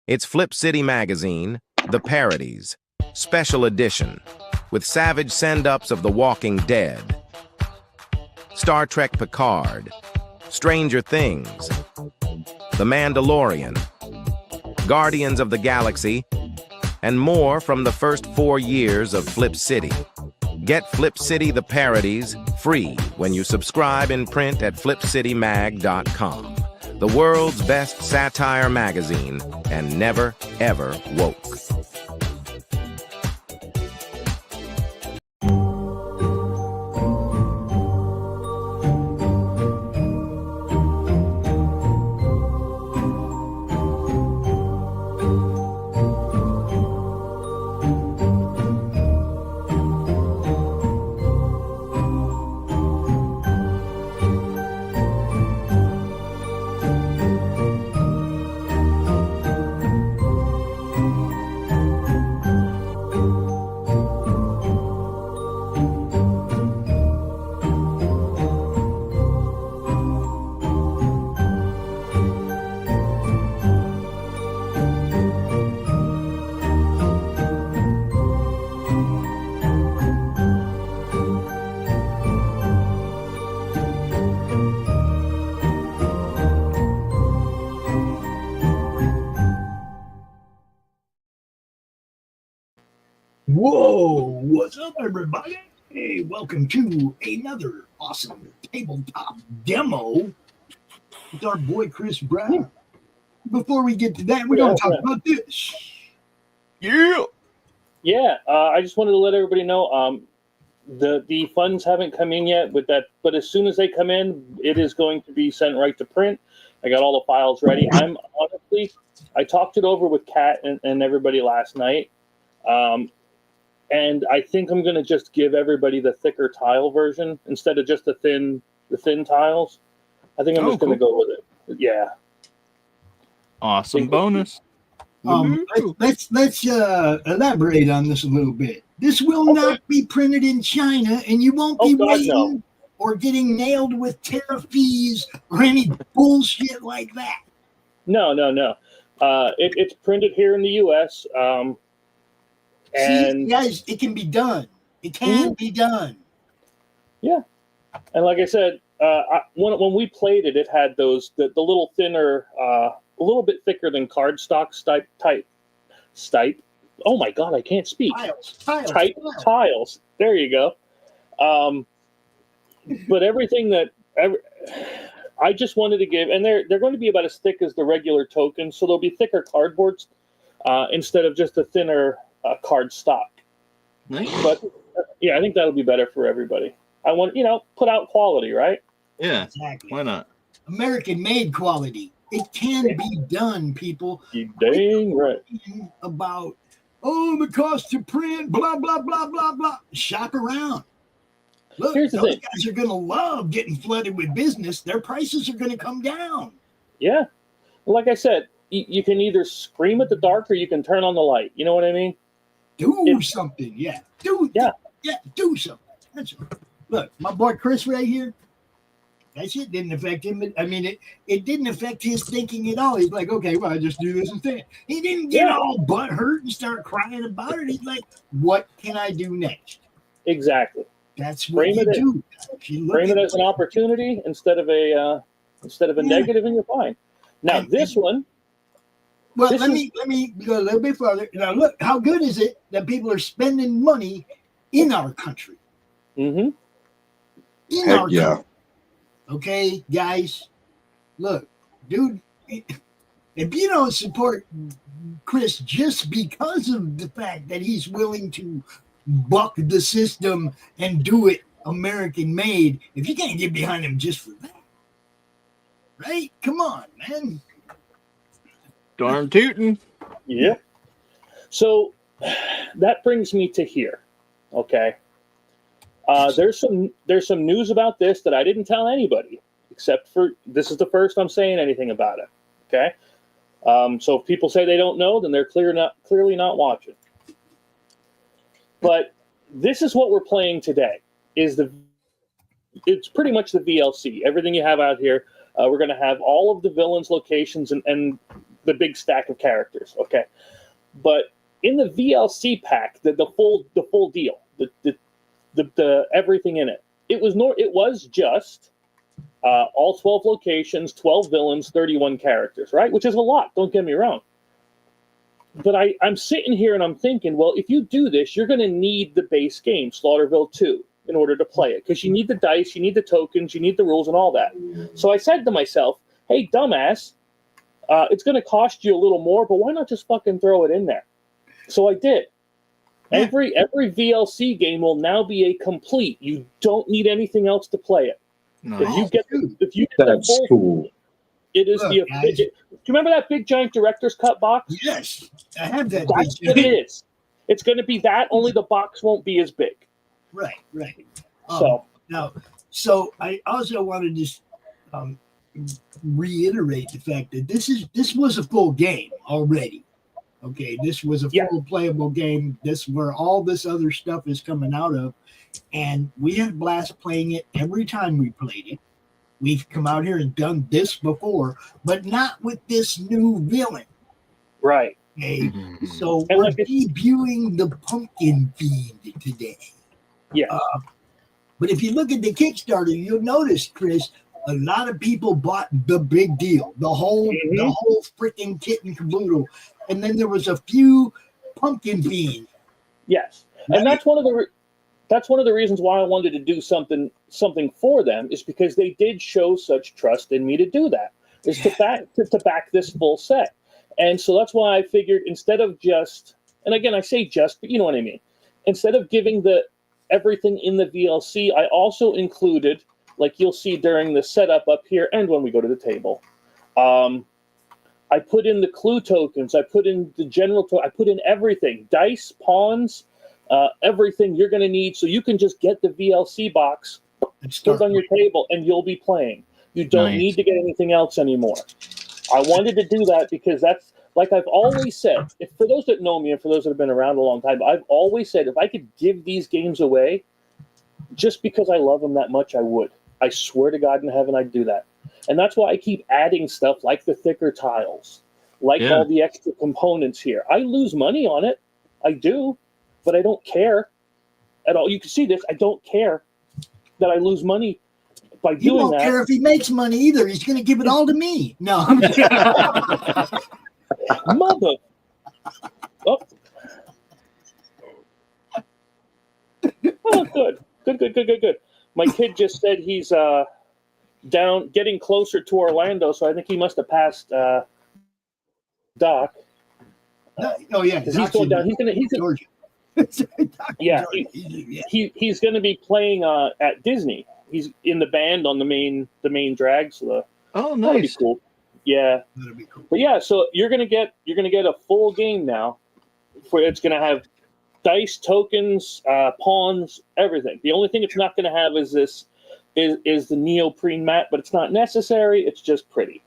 It's Flip City Magazine, The Parodies, Special Edition, with savage send-ups of The Walking Dead, Star Trek Picard, Stranger Things, The Mandalorian, Guardians of the Galaxy, and more from the first 4 years of Flip City. Get Flip City The Parodies free when you subscribe in print at flipcitymag.com. The world's best satire magazine, and never, ever woke. Whoa, what's up, everybody? Hey, welcome to another awesome tabletop demo with our boy Chris Brown. Before we get to that, we're going to talk about this. Yeah. I just wanted to let everybody know the funds haven't come in yet with that, but as soon as they come in, it is going to be sent right to print. I got all the files ready. I talked it over with Kat and everybody last night. And I think I'm going to just give everybody the thicker tile version instead of just the thin tiles. I think I'm just going to go with it. Yeah. Awesome bonus. Let's elaborate on this a little bit. This will not be printed in China, and you won't be waiting or getting nailed with tariff fees or any bullshit like that. No. It's printed here in the U.S. See, guys, it can be done. It can be done. Yeah. And like I said, when we played it, it had the little thinner, a little bit thicker than cardstock type. Oh my God, I can't speak. Tiles. There you go. But everything I just wanted to give, and they're going to be about as thick as the regular tokens, so they'll be thicker cardboards instead of just a thinner card stock. Nice. But yeah, I think that'll be better for everybody. I want, put out quality, right? Yeah, exactly. Why not? American made quality. It can be done, people. You dang right. About the cost to print, blah blah blah blah blah. Shop around. Look, those guys are gonna love getting flooded with business. Their prices are gonna come down. Yeah, like I said, you can either scream at the dark or you can turn on the light. You know what I mean? Do something. Yeah. Do something. That's it. Look, my boy Chris right here, that shit didn't affect him. I mean, it didn't affect his thinking at all. He's like, okay, well, I just do this instead. He didn't get all butthurt and start crying about it. He's like, what can I do next? Exactly. That's what you do. Frame it as an opportunity instead of a negative, and you're fine. Now, this one. Well, let me go a little bit further. Now, look, how good is it that people are spending money in our country? Mm-hmm. In our country. Okay, guys, look, dude, if you don't support Chris just because of the fact that he's willing to buck the system and do it American made, if you can't get behind him just for that, right? Come on, man. Darn tootin'. Yeah. So that brings me to here. Okay. There's some news about this that I didn't tell anybody, except for this is the first I'm saying anything about it. Okay. So if people say they don't know, then they're clearly not watching. But this is what we're playing today. It's pretty much the VLC. Everything you have out here. We're going to have all of the villains' locations and the big stack of characters. Okay, but in the VLC pack, the full deal, the everything in it, it was just all 12 locations, 12 villains, 31 characters, right? Which is a lot. Don't get me wrong. But I'm sitting here and I'm thinking, well, if you do this, you're going to need the base game, Slaughterville 2, in order to play it. Because you need the dice, you need the tokens, you need the rules and all that. So I said to myself, hey, dumbass, it's going to cost you a little more, but why not just fucking throw it in there? So I did. Every VLC game will now be a complete. You don't need anything else to play it. Nice. If you get That's the full, cool. it is Look, the. guys. Do you remember that big giant director's cut box? Yes, I have that. That's what it is. It's going to be that. Only the box won't be as big. Right. So I also wanted to reiterate the fact that this was a full game already. Okay, this was a full playable game. This where all this other stuff is coming out of, and we had a blast playing it every time we played it. We've come out here and done this before, but not with this new villain. Right. Okay, so And we're like debuting the Pumpkin Fiend today. Yeah. But if you look at the Kickstarter, you'll notice, Chris, a lot of people bought the big deal, the whole freaking kit and caboodle, and then there was a few Pumpkin Fiends. Yes, and that's one of the reasons why I wanted to do something for them, is because they did show such trust in me to do that, is to back this full set. And so that's why I figured, instead of just, and again I say just, but you know what I mean, instead of giving everything in the VLC, I also included, like you'll see during the setup up here and when we go to the table, I put in the clue tokens, I put in the general I put in everything, dice, pawns, everything you're going to need, so you can just get the VLC box, put it on your table, and you'll be playing. You don't need to get anything else anymore. I wanted to do that because that's, like I've always said, for those that know me and for those that have been around a long time, I've always said if I could give these games away just because I love them that much, I would. I swear to God in heaven I'd do that. And that's why I keep adding stuff like the thicker tiles, like all the extra components here. I lose money on it. I do, but I don't care at all. You can see this. I don't care that I lose money by doing that. You won't care if he makes money either. He's going to give it all to me. No, I'm kidding. Mother. Oh. Oh, good. My kid just said he's down, getting closer to Orlando, so I think he must have passed Doc. Oh yeah, he's going down. He's Georgia. He's going to be playing at Disney. He's in the band on the main drag. So nice. That'll be cool. Yeah, That'll be cool. But yeah, so you're gonna get a full game now. It's gonna have dice, tokens, pawns, everything. The only thing it's not gonna have is the neoprene mat, but it's not necessary. It's just pretty.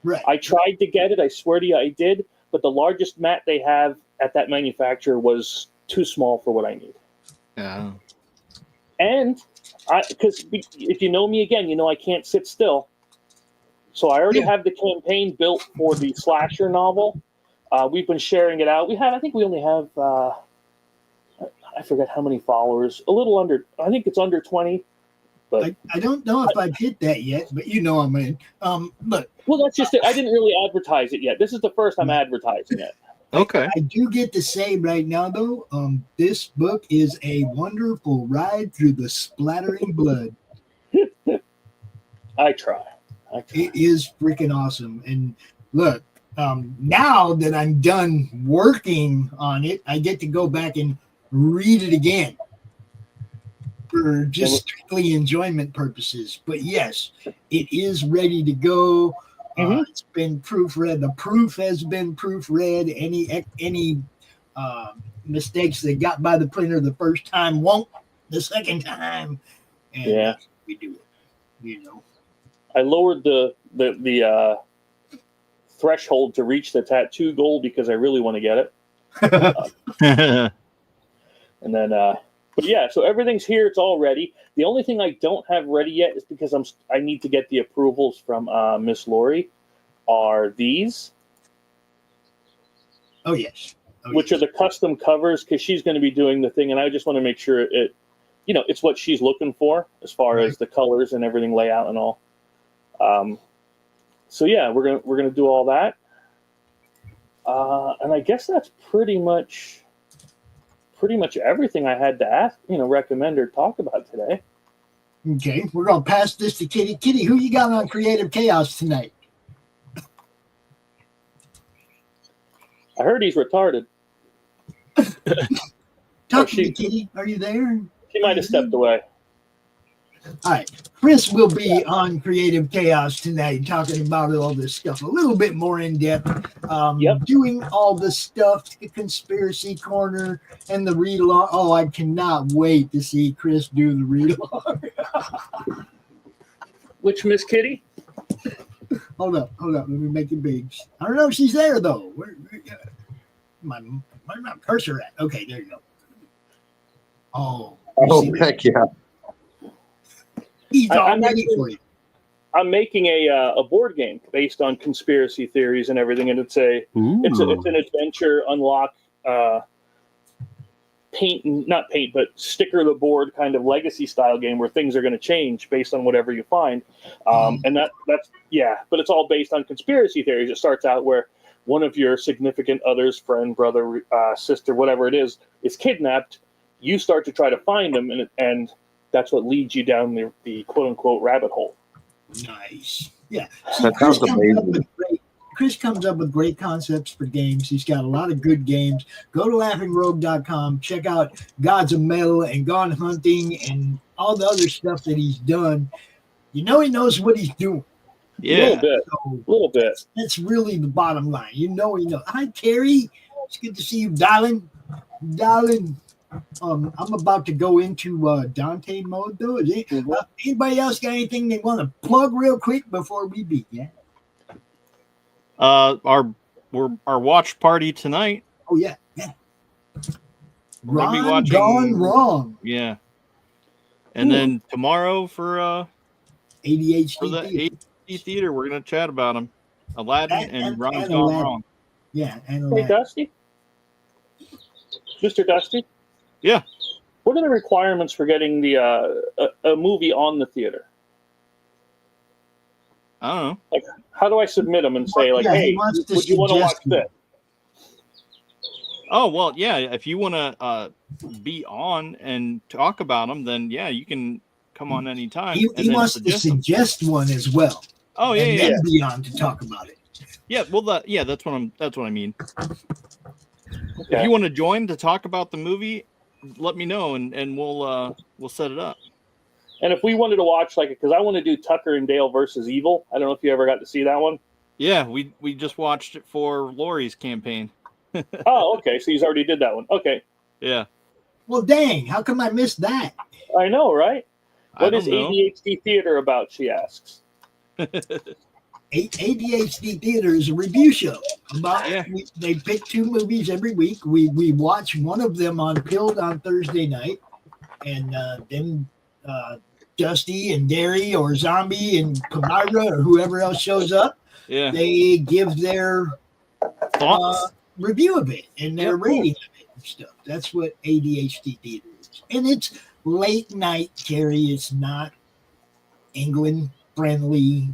Right. I tried to get it. I swear to you, I did. But the largest mat they have at that manufacturer was too small for what I need. Yeah. And because if you know me again, you know I can't sit still. So I already have the campaign built for the slasher novel. We've been sharing it out. I think we only have, I forget how many followers. A little under, I think it's under 20. But I don't know if I've hit that yet, but you know I'm in. Look. Well, that's just it. I didn't really advertise it yet. This is the first I'm advertising it. Okay. I do get to say right now, though, this book is a wonderful ride through the splattering blood. I try. It is freaking awesome. And look, now that I'm done working on it, I get to go back and read it again for just strictly enjoyment purposes. But yes, it is ready to go. It's been proofread. The proof has been proofread. Any mistakes that got by the printer the first time won't the second time. And we do it, you know. I lowered the threshold to reach the tattoo goal because I really want to get it. And then, but yeah, so everything's here. It's all ready. The only thing I don't have ready yet is because I need to get the approvals from Miss Lori. Are these? Oh yes. Which are the custom covers, because she's going to be doing the thing, and I just want to make sure it's what she's looking for as far as the colors and everything, layout and all. So yeah, we're gonna do all that, and I guess that's pretty much everything I had to ask, recommend or talk about today. Okay, we're gonna pass this to Kitty. Kitty, who you got on Creative Chaos tonight? I heard he's retarded. Talk to me, Kitty. Are you there? She might have stepped away. All right. Chris will be on Creative Chaos tonight talking about all this stuff a little bit more in depth. Doing all the stuff, the Conspiracy Corner and the read along. Oh, I cannot wait to see Chris do the read along. Which Miss Kitty? Hold up. Let me make it big. I don't know if she's there though. Where's my cursor at? Okay, there you go. Oh, heck yeah. He's all ready for you. I'm making a board game based on conspiracy theories and everything, and it's an adventure unlock sticker the board kind of legacy style game where things are going to change based on whatever you find, and that's but it's all based on conspiracy theories. It starts out where one of your significant others, friend, brother, sister, whatever it is kidnapped. You start to try to find them, and that's what leads you down the quote unquote rabbit hole. Nice. Yeah. See, That sounds amazing. Chris comes up with great concepts for games. He's got a lot of good games. Go to laughingrogue.com. Check out Gods of Metal and Gone Hunting and all the other stuff that he's done. He knows what he's doing. Yeah. A little bit. That's really the bottom line. He knows. Hi, Carrie. It's good to see you, darling. I'm about to go into Dante mode, though. Anybody else got anything they want to plug real quick before we begin? Our watch party tonight. Oh yeah. We're gonna be watching Gone Wrong. Yeah. And then tomorrow for ADHD theater, we're gonna chat about them. Aladdin and Ron's Gone Aladdin. Wrong. Yeah, and Hey, Dusty? Mr. Dusty? Yeah. What are the requirements for getting the a movie on the theater? I don't know. Like, how do I submit them and say, hey, would you want to watch this? Oh, well, yeah. If you want to be on and talk about them, then yeah, you can come on anytime. He wants to suggest one as well. Oh yeah, and yeah. then be on to talk about it. Yeah, well, that's what I mean. Okay. If you want to join to talk about the movie, let me know and we'll set it up. And if we wanted to watch because I want to do Tucker and Dale versus Evil. I don't know if you ever got to see that one. Yeah, we just watched it for Lori's campaign. Oh, okay. So he's already did that one. Okay. Yeah. Well, dang, how come I missed that? I know, right? What is know. ADHD Theater about? She asks. ADHD Theater is a review show. They pick 2 movies every week. We watch one of them on Pilled on Thursday night, and then Dusty and Derry or Zombie and Kamira or whoever else shows up, they give their thoughts, review of it and their rating of it and stuff. That's what ADHD Theater is, and it's late night, Terry. It's not England friendly.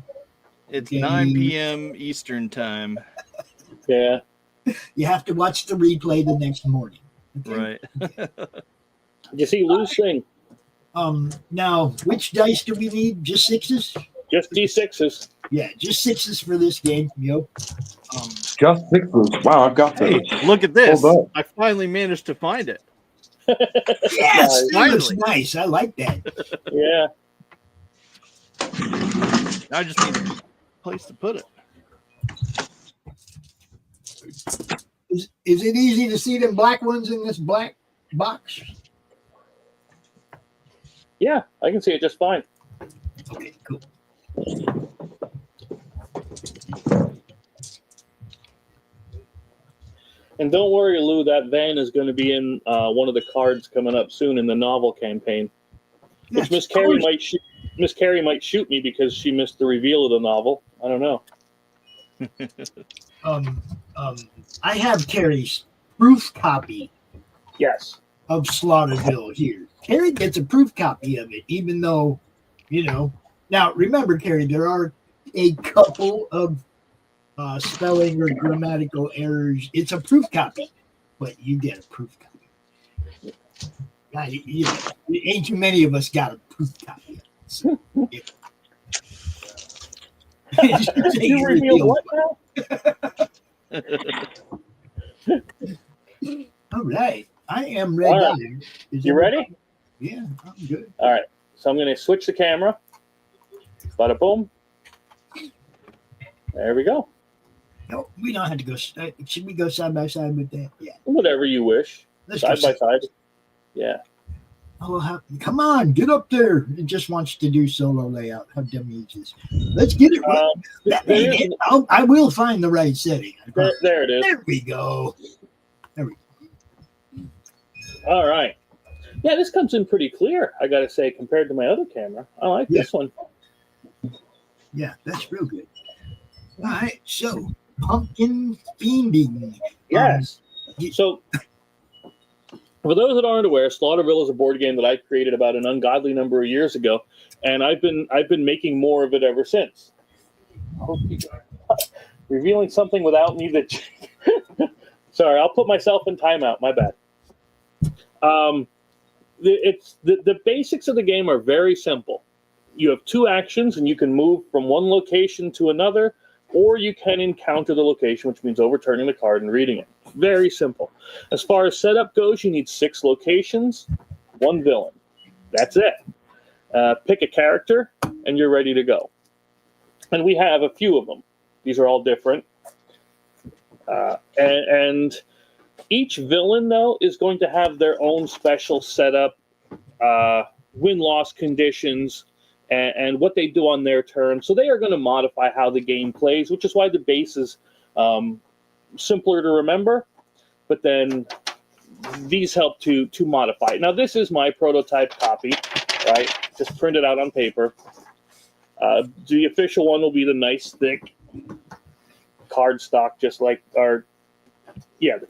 It's 9 p.m. Eastern time. Yeah. You have to watch the replay the next morning. Okay? Right. Did you see Lou's thing? Now, which dice do we need? Just 6s? Just D6s. Yeah, just 6s for this game. Yep. Just 6s. Wow, I've got Hey, those. look at this. Hold up. I finally managed to find it. Yes, that looks Finally. nice. I like that. Yeah. I just need a place to put it. Is it easy to see them black ones in this black box? Yeah, I can see it just fine. Okay, cool. And don't worry, Lou, that van is going to be in one of the cards coming up soon in the novel campaign. Which Miss Carrie might shoot. Miss Carrie might shoot me because she missed the reveal of the novel. I don't know. I have Carrie's proof copy Yes. of Slaughterville here. Carrie gets a proof copy of it, even though, Now, remember, Carrie, there are a couple of spelling or grammatical errors. It's a proof copy, but you get a proof copy. Ain't too many of us got a proof copy. So, yeah. You revealed what now? All right. I am ready. All right. You ready? Yeah, I'm good. All right. So I'm going to switch the camera. Bada boom. There we go. No, we don't have to go. Should we go side by side with that? Yeah. Whatever you wish. Let's Side go by side. Yeah. Oh, come on, get up there. It just wants to do solo layout. How dumb he is. Let's get it right. That ain't it. I will find the right setting. There it is. There we go. All right. Yeah, this comes in pretty clear, I got to say, compared to my other camera. I like this one. Yeah, that's real good. All right, so pumpkin fiending. Yes. So, for those that aren't aware, Slaughterville is a board game that I created about an ungodly number of years ago, and I've been making more of it ever since. Revealing something without me that. Sorry, I'll put myself in timeout. My bad. The basics of the game are very simple. You have two actions, and you can move from one location to another, or you can encounter the location, which means overturning the card and reading it. Very simple. As far as setup goes, you need 6 locations, 1 villain. That's it. Pick a character, and you're ready to go. And we have a few of them. These are all different. And each villain, though, is going to have their own special setup, win-loss conditions, and what they do on their turn. So they are going to modify how the game plays, which is why the base is simpler to remember. But then these help to modify it. Now, this is my prototype copy, right? Just printed out on paper. The official one will be the nice, thick cardstock, just like the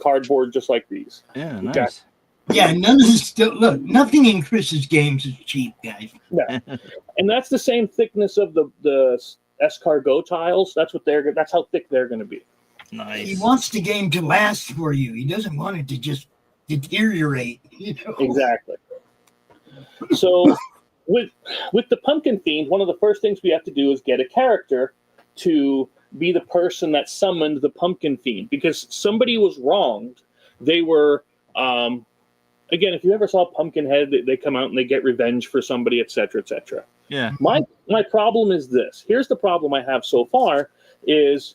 cardboard, just like these. Yeah, nice. Yeah, none of this stuff. Look, nothing in Chris's games is cheap, guys. Yeah, and that's the same thickness of the escargot tiles. That's how thick they're going to be. Nice. He wants the game to last for you. He doesn't want it to just deteriorate. Exactly. So, with the Pumpkin Fiend, one of the first things we have to do is get a character to be the person that summoned the Pumpkin Fiend, because somebody was wronged. They were. Again, if you ever saw Pumpkinhead, they come out and they get revenge for somebody, etc., etc. Yeah. My problem is this. Here's the problem I have so far is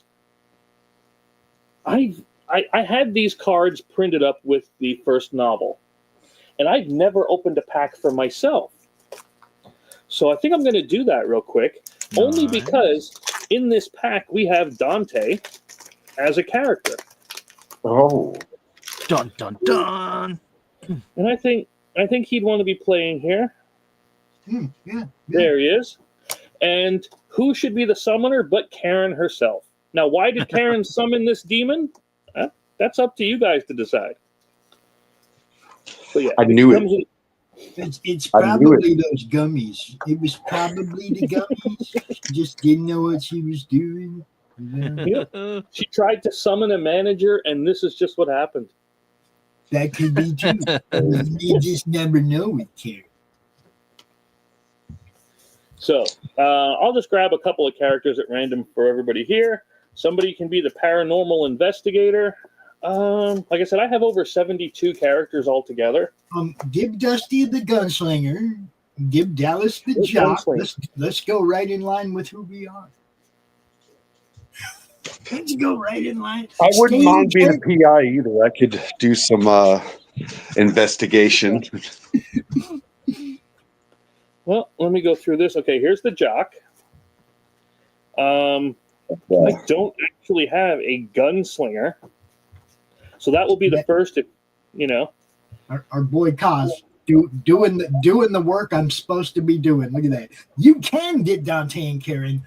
I had these cards printed up with the first novel, and I've never opened a pack for myself. So I think I'm going to do that real quick, only because in this pack we have Dante as a character. Oh. Dun dun dun. And I think he'd want to be playing here. Yeah. There he is. And who should be the summoner but Karen herself? Now, why did Karen summon this demon? That's up to you guys to decide. But yeah, I knew it. It's probably those gummies. It was probably the gummies. She just didn't know what she was doing. Yeah. She tried to summon a manager, and this is just what happened. That could be true. You just never know with Karen. So I'll just grab a couple of characters at random for everybody here. Somebody can be the paranormal investigator. Like I said, I have over 72 characters altogether. Give Dusty the gunslinger. Give Dallas the jock. Let's go right in line with who we are. Let's go right in line. I wouldn't mind being a PI either. I could do some investigation. Well, let me go through this. Okay, here's the jock. I don't actually have a gunslinger, so that will be the first. Our boy Kaz doing the work I'm supposed to be doing. Look at that. You can get Dante and Karen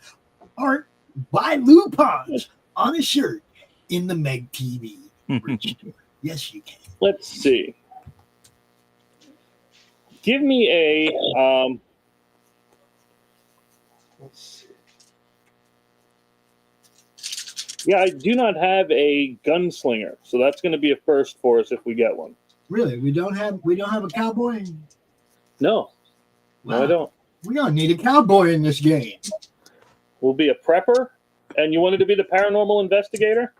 art by Lupons on a shirt. in the Meg TV merch store. Yes, you can. Let's see. Give me a. Let's see. Yeah, I do not have a gunslinger, so that's going to be a first for us if we get one. Really, we don't have a cowboy. No, Wow. no, I don't. We don't need a cowboy in this game. We'll be a prepper, and you wanted to be the paranormal investigator?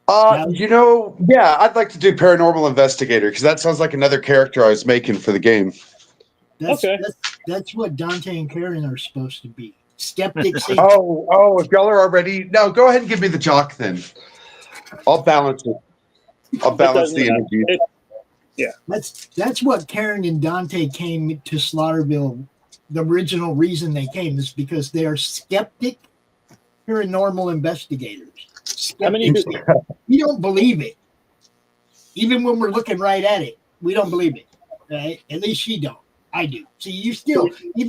Yeah, I'd like to do paranormal investigator because that sounds like another character I was making for the game. That's what Dante and Karen are supposed to be. Skeptics. If y'all are already go ahead and give me the jock then. I'll balance it. I'll balance the energy. Yeah, that's what Karen and Dante came to Slaughterville. The original reason they came is because they are skeptic paranormal investigators. How many? We don't believe it, even when we're looking right at it. We don't believe it. Right? At least she don't. I do. See,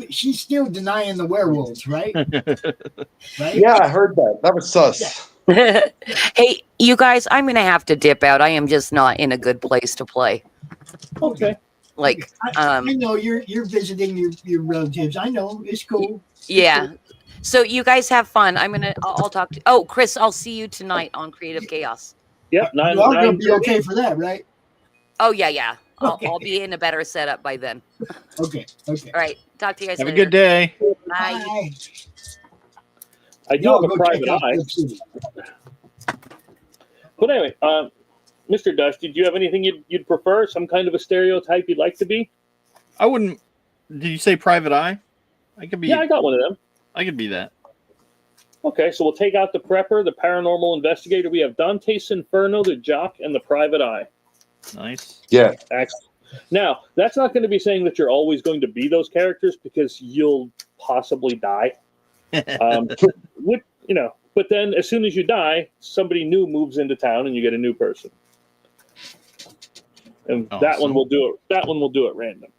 she's still denying the werewolves, right? Right? Yeah, I heard that. That was sus. Yeah. Hey, you guys, I'm going to have to dip out. I am just not in a good place to play. Okay. Like, I know you're visiting your relatives. I know. It's cool. Yeah. So you guys have fun. I'll talk to. Oh, Chris, I'll see you tonight on Creative Chaos. Yep. You're going to be okay for that, right? Oh, yeah. Okay. I'll be in a better setup by then. Okay. All right. Talk to you guys Have later. a good day. Bye. I do have a private eye. But anyway, Mr. Dusty, do you have anything you'd prefer? Some kind of a stereotype you'd like to be? I wouldn't. Did you say private eye? I could be. Yeah, I got one of them. I could be that. Okay, so we'll take out the prepper, the paranormal investigator. We have Dante's Inferno, the jock, and the private eye. Nice. Yeah. Excellent. Now, that's not going to be saying that you're always going to be those characters because you'll possibly die. But then as soon as you die, somebody new moves into town and you get a new person. And that one will do it. That one will do it random.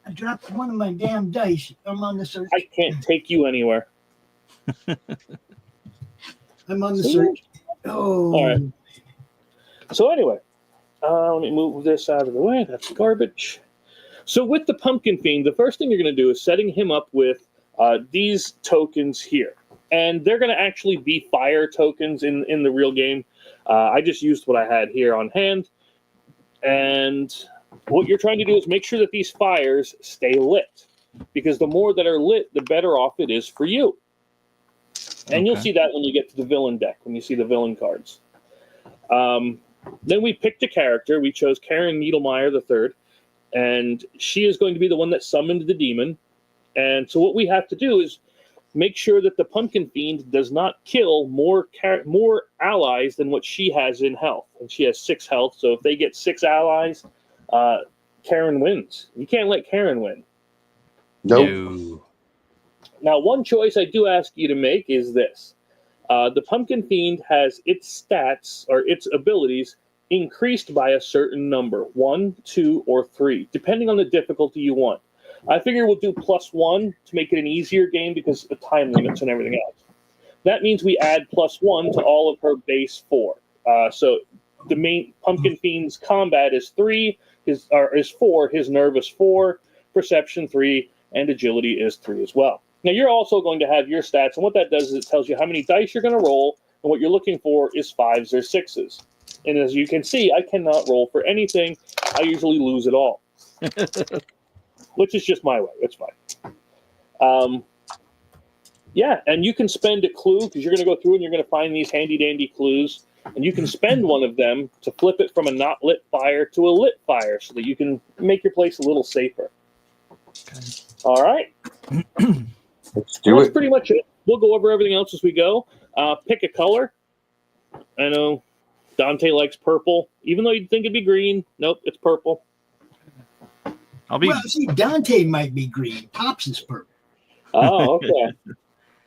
I dropped one of my damn dice. I'm on the search. I can't take you anywhere. I'm on the search. Oh. All right. So anyway, let me move this out of the way. That's garbage. So with the Pumpkin Fiend, the first thing you're going to do is setting him up with these tokens here. And they're going to actually be fire tokens in the real game. I just used what I had here on hand. And what you're trying to do is make sure that these fires stay lit. Because the more that are lit, the better off it is for you. And you'll see that when you get to the villain deck, when you see the villain cards. Then we picked a character. We chose Karen Needlemeyer III. And she is going to be the one that summoned the demon. And so what we have to do is make sure that the Pumpkin Fiend does not kill more allies than what she has in health. And she has 6 health, so if they get 6 allies, Karen wins. You can't let Karen win. Nope. No. Now, one choice I do ask you to make is this. The Pumpkin Fiend has its stats, or its abilities, increased by a certain number. 1, 2, or 3, depending on the difficulty you want. I figure we'll do +1 to make it an easier game because of the time limits and everything else. That means we add +1 to all of her base 4. So the main Pumpkin Fiend's combat is 3, is 4, his nerve is 4, perception 3, and agility is 3 as well. Now you're also going to have your stats, and what that does is it tells you how many dice you're going to roll, and what you're looking for is 5s or 6s. And as you can see, I cannot roll for anything. I usually lose it all. Which is just my way. It's fine. Yeah, and you can spend a clue because you're going to go through and you're going to find these handy-dandy clues. And you can spend one of them to flip it from a not lit fire to a lit fire so that you can make your place a little safer. Okay. All right. Let's do That's it. pretty much it. We'll go over everything else as we go. Pick a color. I know Dante likes purple. Even though you'd think it'd be green. Nope, it's purple. Well, see, Dante might be green. Pops is purple. Oh, okay.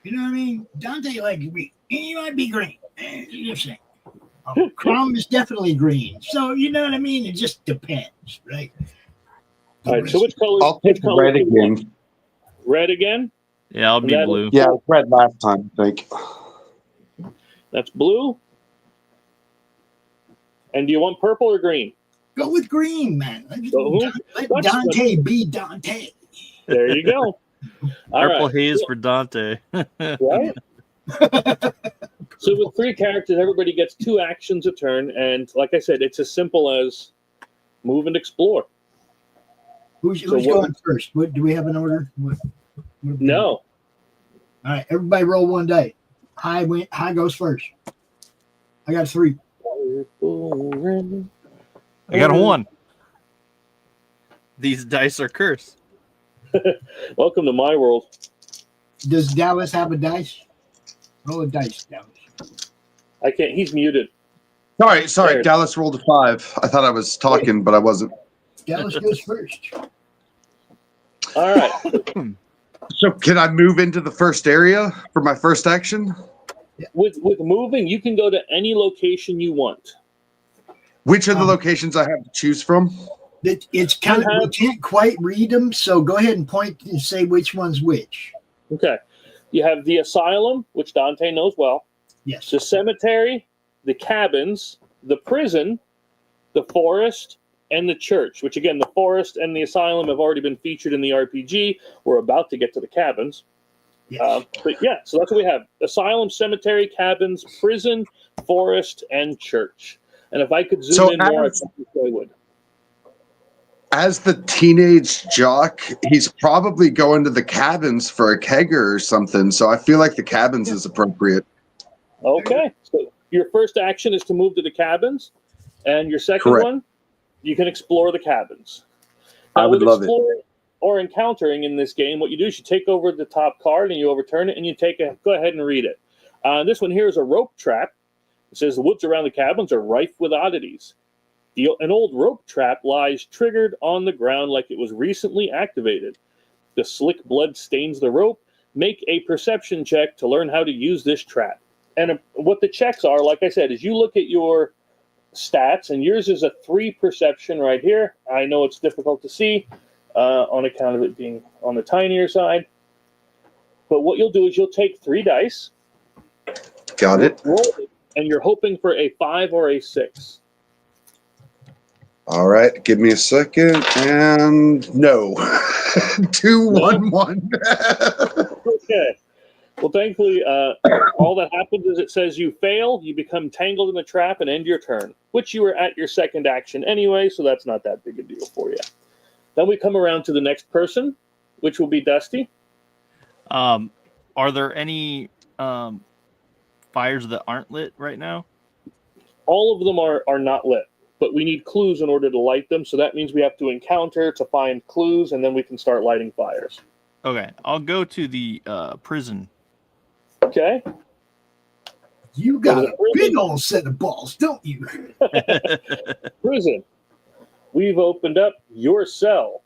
You know what I mean? Dante likes green. He might be green. You just saying. Chrome is definitely green. So, you know what I mean? It just depends, right? All right, so which color? I'll pick red again. Red again? Yeah, I'll be blue. Yeah, red last time, I think. That's blue. And do you want purple or green? Go with green, man. Let That's Dante be Dante. There you go. All Purple right. haze for Dante. Right? So with 3 characters, everybody gets 2 actions a turn, and like I said, it's as simple as move and explore. Who's going first? What do we have an order? No. All right, everybody roll one die. High goes first. I got 3. I got a 1. These dice are cursed. Welcome to my world. Does Dallas have a dice? Roll a dice, Dallas. I can't. He's muted. Sorry. There. Dallas rolled a 5. I thought I was talking, but I wasn't. Dallas goes first. All right. So can I move into the first area for my first action? With moving, you can go to any location you want. Which are the locations I have to choose from? It's kind of, we can't quite read them, so go ahead and point and say which one's which. Okay. You have the asylum, which Dante knows well. Yes. The cemetery, the cabins, the prison, the forest, and the church, which again, the forest and the asylum have already been featured in the RPG. We're about to get to the cabins. Yes. But yeah, so that's what we have. Asylum, cemetery, cabins, prison, forest, and church. And if I could zoom in more, I probably would. As the teenage jock, he's probably going to the cabins for a kegger or something. So I feel like the cabins is appropriate. Okay. So your first action is to move to the cabins. And your second one, you can explore the cabins. I would love it. Or encountering in this game, what you do is you take over the top card and you overturn it and you go ahead and read it. This one here is a rope trap. It says the woods around the cabins are rife with oddities. An old rope trap lies triggered on the ground like it was recently activated. The slick blood stains the rope. Make a perception check to learn how to use this trap. And what the checks are, like I said, is you look at your stats, and yours is a 3 perception right here. I know it's difficult to see on account of it being on the tinier side. But what you'll do is you'll take 3 dice. Got it. Roll it, and you're hoping for a 5 or a 6. All right, give me a second. And no. 2, 1, 1. Okay. Well, thankfully, all that happens is it says you fail, you become tangled in the trap, and end your turn, which you were at your second action anyway, so that's not that big a deal for you. Then we come around to the next person, which will be Dusty. Are there any fires that aren't lit right now? All of them are not lit, but we need clues in order to light them, so that means we have to encounter to find clues, and then we can start lighting fires. Okay, I'll go to the prison. Okay. You got a big old set of balls, don't you? Prison. We've opened up your cell.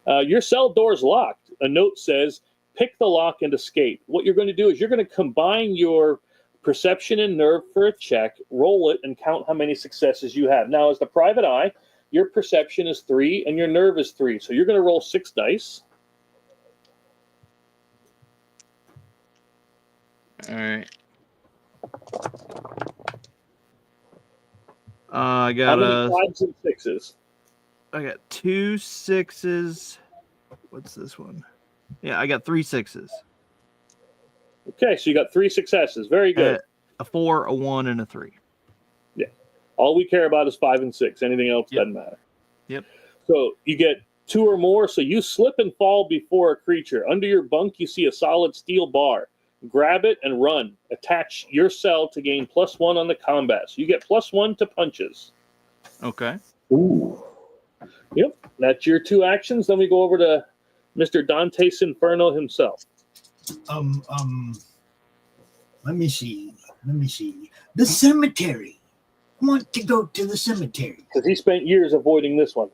Your cell door's locked. A note says, pick the lock and escape. What you're going to do is you're going to combine your perception and nerve for a check, roll it, and count how many successes you have. Now, as the private eye, your perception is 3 and your nerve is 3. So you're going to roll 6 dice. All right. I got how many 5s and 6s? I got 2 6s. What's this one? Yeah, I got 3 6s. Okay, so you got 3 successes. Very good. A 4, a 1, and a 3. Yeah. All we care about is 5 and 6. Anything else doesn't matter. Yep. So you get 2 or more. So you slip and fall before a creature. Under your bunk, you see a solid steel bar. Grab it and run. Attach your cell to gain +1 on the combat. So you get +1 to punches. Okay. Ooh. Yep. That's your 2 actions. Then we go over to Mr. Dante's Inferno himself. Let me see. The cemetery. I want to go to the cemetery. Because he spent years avoiding this one.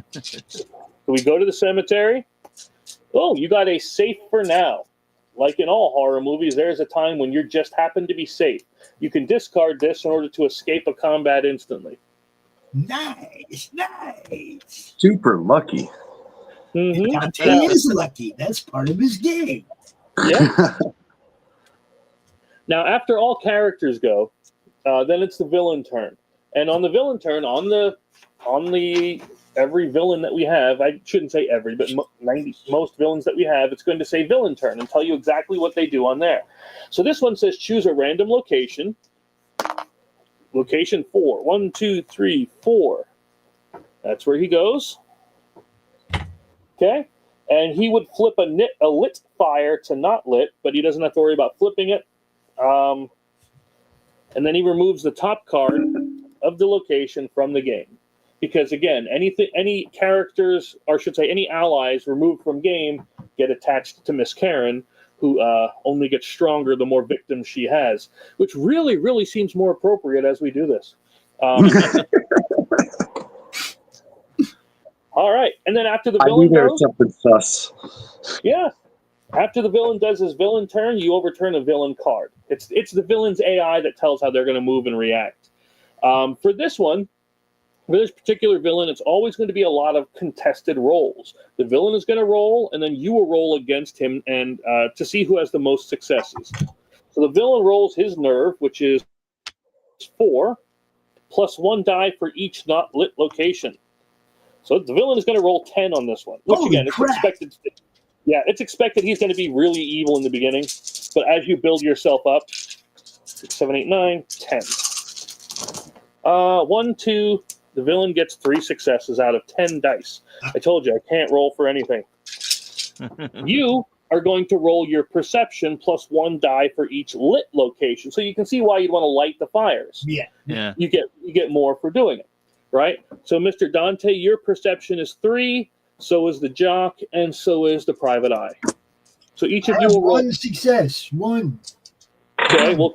So we go to the cemetery. Oh, you got a safe for now. Like in all horror movies, there's a time when you just happen to be safe. You can discard this in order to escape a combat instantly. Nice. Super lucky. Mm-hmm. Dante is lucky. That's part of his game. Yeah. Now, after all characters go, then it's the villain turn. And on the villain turn, on the every villain that we have, I shouldn't say every, but most villains that we have, it's going to say villain turn and tell you exactly what they do on there. So this one says choose a random location. Location 4. 1, 2, 3, 4. That's where he goes. Okay? And he would flip a lit fire to not lit, but he doesn't have to worry about flipping it. And then he removes the top card of the location from the game. Because again, any characters, or I should say any allies removed from game get attached to Miss Karen, who only gets stronger the more victims she has, which really, really seems more appropriate as we do this. All right, and then after the villain goes, something sus. yeah, after the villain does his villain turn, you overturn a villain card. It's the villain's AI that tells how they're going to move and react. For this one, for this particular villain, it's always going to be a lot of contested rolls. The villain is going to roll, and then you will roll against him, and to see who has the most successes. So the villain rolls his nerve, which is 4, plus 1 die for each not lit location. So the villain is going to roll 10 on this one, which again, it's expected. Yeah, it's expected he's going to be really evil in the beginning, but as you build yourself up, 6, 7, 8, 9, 10. 1, 2. The villain gets 3 successes out of 10 dice. I told you, I can't roll for anything. You are going to roll your perception plus 1 die for each lit location. So you can see why you'd want to light the fires. Yeah. You get more for doing it, right? So Mr. Dante, your perception is 3, so is the jock, and so is the private eye. So each of you will roll 1 success. 1. Okay, we'll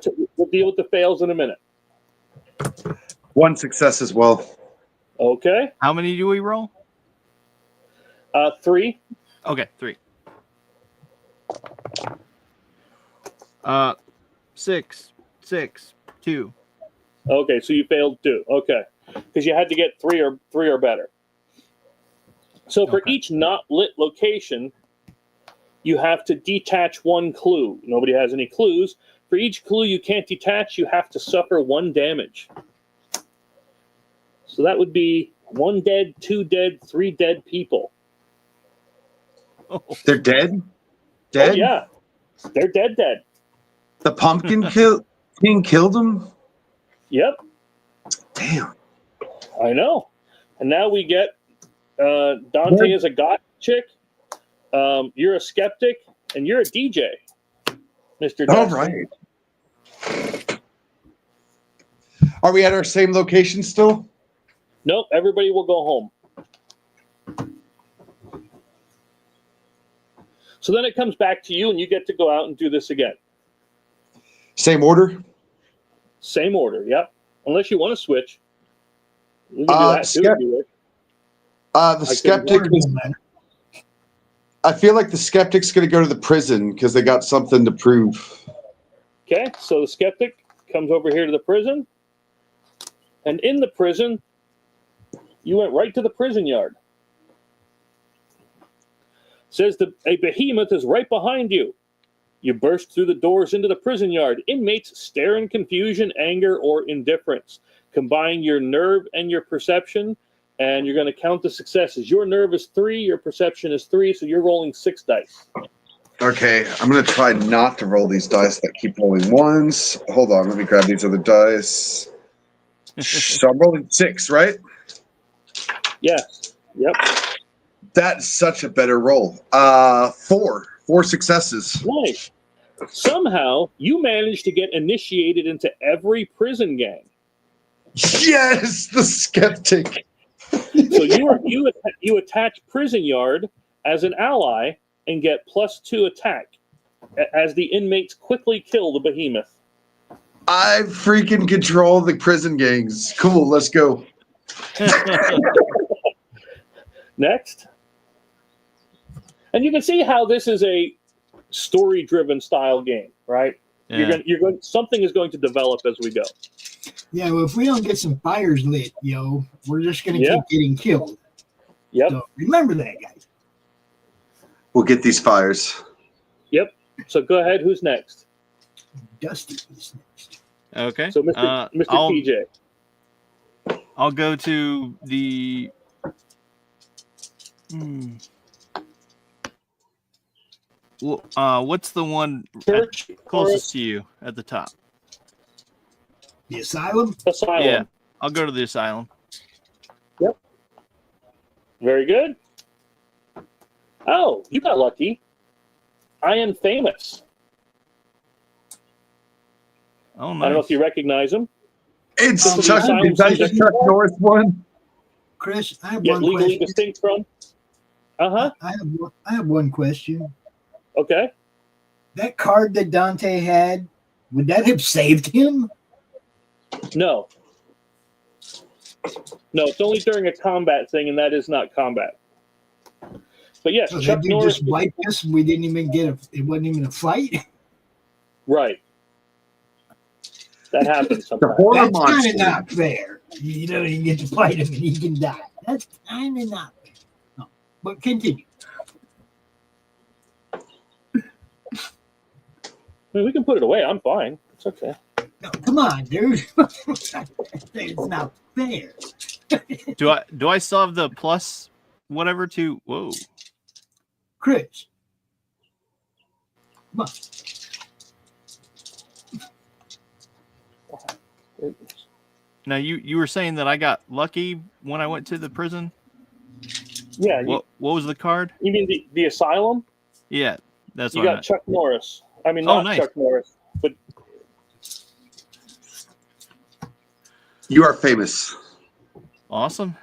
deal with the fails in a minute. 1 success as well. Okay. How many do we roll? 3. Okay, 3. 6, 2. Okay, so you failed 2. Okay, because you had to get 3 or better. So for each not lit location, you have to detach 1 clue. Nobody has any clues. For each clue you can't detach, you have to suffer 1 damage. So that would be 1 dead, 2 dead, 3 dead people. They're dead? Dead? Oh, yeah. They're dead. The pumpkin king killed them? Yep. Damn. I know. And now we get Dante is a goth chick. You're a skeptic, and you're a DJ, Mr. All Dustin. right. Are we at our same location still? Nope, everybody will go home. So then it comes back to you, and you get to go out and do this again. Same order? Same order, yep. Unless you want to switch. You can do that too if you wish. The skeptic is... I feel like the skeptic's going to go to the prison because they got something to prove. Okay, so the skeptic comes over here to the prison. And in the prison, you went right to the prison yard. Says a behemoth is right behind you. You burst through the doors into the prison yard. Inmates stare in confusion, anger, or indifference. Combine your nerve and your perception, and you're going to count the successes. Your nerve is 3, your perception is 3, so you're rolling 6 dice. Okay, I'm going to try not to roll these dice that keep rolling 1s. Hold on, let me grab these other dice. So I'm rolling 6, right? Yeah. Yep. That's such a better roll. 4 successes. Nice. Somehow, you managed to get initiated into every prison gang. Yes, the skeptic. So you attach prison yard as an ally and get +2 attack as the inmates quickly kill the behemoth. I freaking control the prison gangs. Cool, let's go. Next. And you can see how this is a story-driven style game, right? Yeah. Something is going to develop as we go. Yeah, well, if we don't get some fires lit, we're just going to keep getting killed. Yep. So remember that, guys. We'll get these fires. Yep. So go ahead. Who's next? Dusty is next. Okay. So Mr. TJ. I'll go to the. What's the one closest to you at the top? The asylum? Asylum. Yeah, I'll go to the asylum. Yep. Very good. Oh, you got lucky. I am famous. Oh, nice. I don't know if you recognize him. It's This is Chuck. the Is that the asylum Chuck Norris one? Chris, I have Yeah, one legally question. distinct from. Uh-huh. I have one question. Okay. That card that Dante had, would that have saved him? No. No, it's only during a combat thing, and that is not combat. But yes, So Chuck that dude Norris. just wiped us and we didn't even it wasn't even a fight? Right. That happens The sometimes. horror That's kind monster. of not fair. You know, you get to fight him and he can die. That's kind of not fair. No. But continue. I mean, we can put it away. I'm fine. It's okay. No, come on, dude. It's not fair. Do I still have the plus whatever to? Whoa. Chris. Come on. Now you were saying that I got lucky when I went to the prison. Yeah. What was the card? You mean the asylum? Yeah, that's You what I got meant. Chuck Norris. I mean, Oh, not nice. Chuck Norris, but You are famous. Awesome.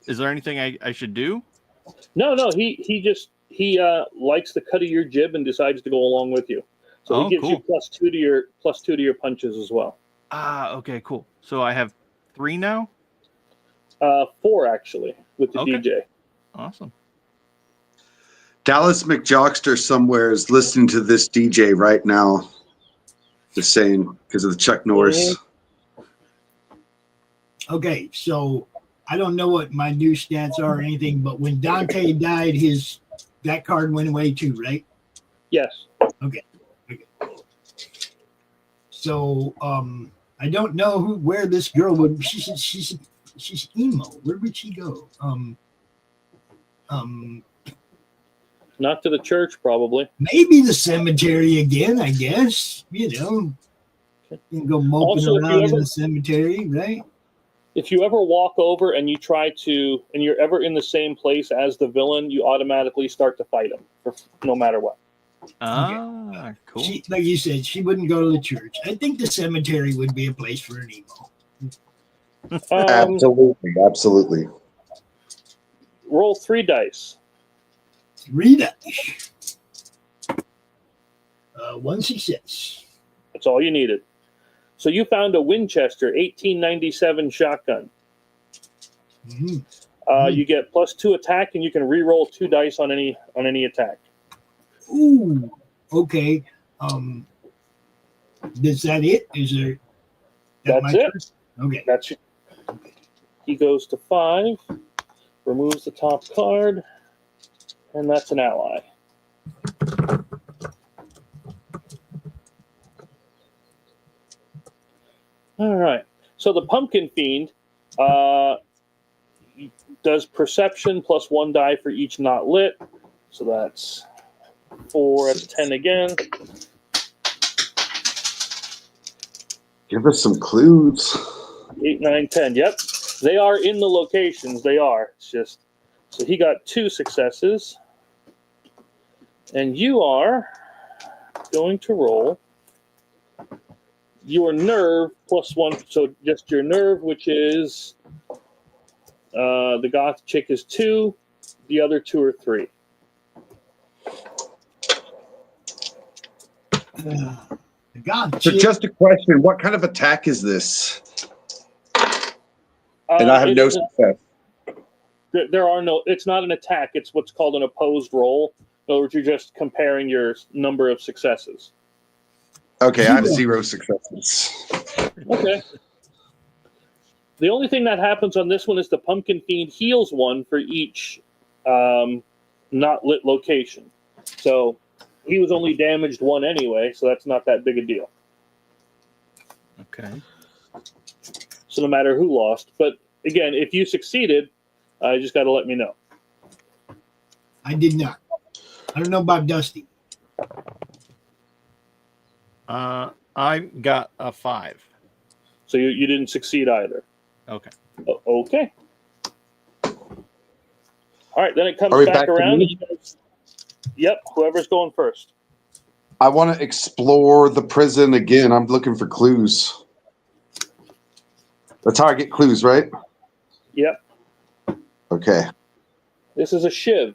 Is there anything I should do? no. He likes the cut of your jib and decides to go along with you. So Oh, he gives cool. you plus two to your punches as well. Okay, cool. So I have 3 now. 4 actually with the Okay. DJ. Awesome. Dallas McJockster somewhere is listening to this DJ right now. Just saying, because of the Chuck Norris. Okay, so I don't know what my new stats are or anything, but when Dante died, that card went away too, right? Yes. So I don't know where this girl would. She's emo. Where would she go? Not to the church, probably. Maybe the cemetery again. I guess you can go moping Also, if you around in ever- the cemetery, right? If you ever walk over and you're ever in the same place as the villain, you automatically start to fight him, no matter what. Cool. Like you said, she wouldn't go to the church. I think the cemetery would be a place for an emo. Absolutely. Roll 3 dice. 3 dice. 1 success. That's all you needed. So you found a Winchester 1897 shotgun. Mm-hmm. You get +2 attack, and you can re-roll 2 dice on any attack. Ooh. Okay. Is that it? Is there? That's it. Turn? Okay. That's it. He goes to 5, removes the top card, and that's an ally. All right. So the Pumpkin Fiend does perception +1 die for each not lit. So that's 4. That's 10 again. Give us some clues. 8, 9, 10. Yep. They are in the locations. They are. It's just so he got 2 successes. And you are going to roll your nerve +1. So just your nerve, which is the goth chick is 2, the other 2 are 3. God. So just a question, what kind of attack is this? And I have no success. There are no, it's not an attack. It's what's called an opposed roll. In other words, you're just comparing your number of successes. Okay, I have 0 successes. Okay. The only thing that happens on this one is the Pumpkin Fiend heals 1 for each not lit location. So he was only damaged 1 anyway, so that's not that big a deal. Okay. So no matter who lost. But again, if you succeeded, you just got to let me know. I did not. I don't know about Dusty. I got a 5. So you didn't succeed either. Okay. Okay. All right, then it comes Are we back back to around. me? Yep, whoever's going first. I want to explore the prison again. I'm looking for clues. That's how I get clues, right? Yep. Okay. This is a shiv.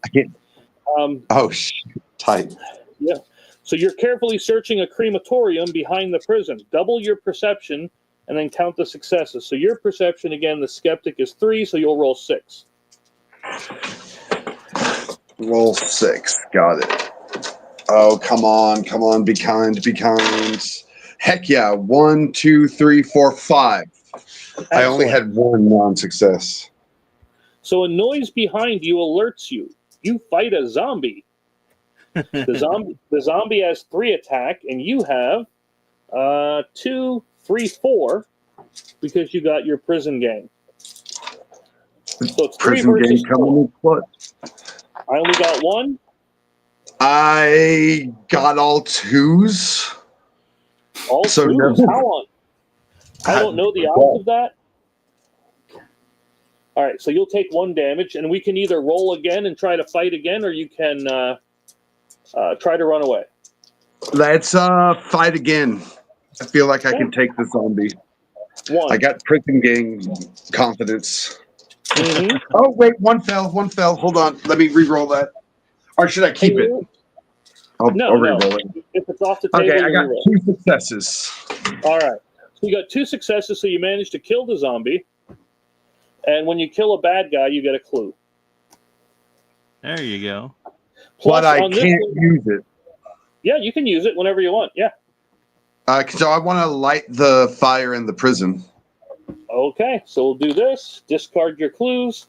Oh, shit. Tight. Yeah. So you're carefully searching a crematorium behind the prison. Double your perception and then count the successes. So your perception, again, the skeptic is 3, so you'll roll 6. Roll 6. Got it. Oh, come on. Come on. Be kind. Be kind. Heck yeah. 1, 2, 3, 4, 5. Excellent. I only had 1 non-success. So a noise behind you alerts you. You fight a zombie. The zombie has 3 attack, and you have 2, 3, 4 because you got your prison gang. So it's 3 Prison versus game coming 4. in clutch. I only got 1. I got all 2s. All So 2s. no. How on? I don't know the odds of that. All right, so you'll take 1 damage, and we can either roll again and try to fight again, or you can try to run away. Let's fight again. I feel like I can take the zombie. 1. I got prison gang confidence. Mm-hmm. Oh, wait, 1 fell. 1 fell. Hold on. Let me re-roll that. Or should I keep it? I'll re-roll it. If it's off the table, Okay, I you got re-roll. 2 successes. All right. So you got 2 successes, so you managed to kill the zombie. And when you kill a bad guy, you get a clue. There you go. Plus, But I on this can't one, use it. yeah, you can use it whenever you want. Yeah. So I want to light the fire in the prison. Okay, so we'll do this. Discard your clues.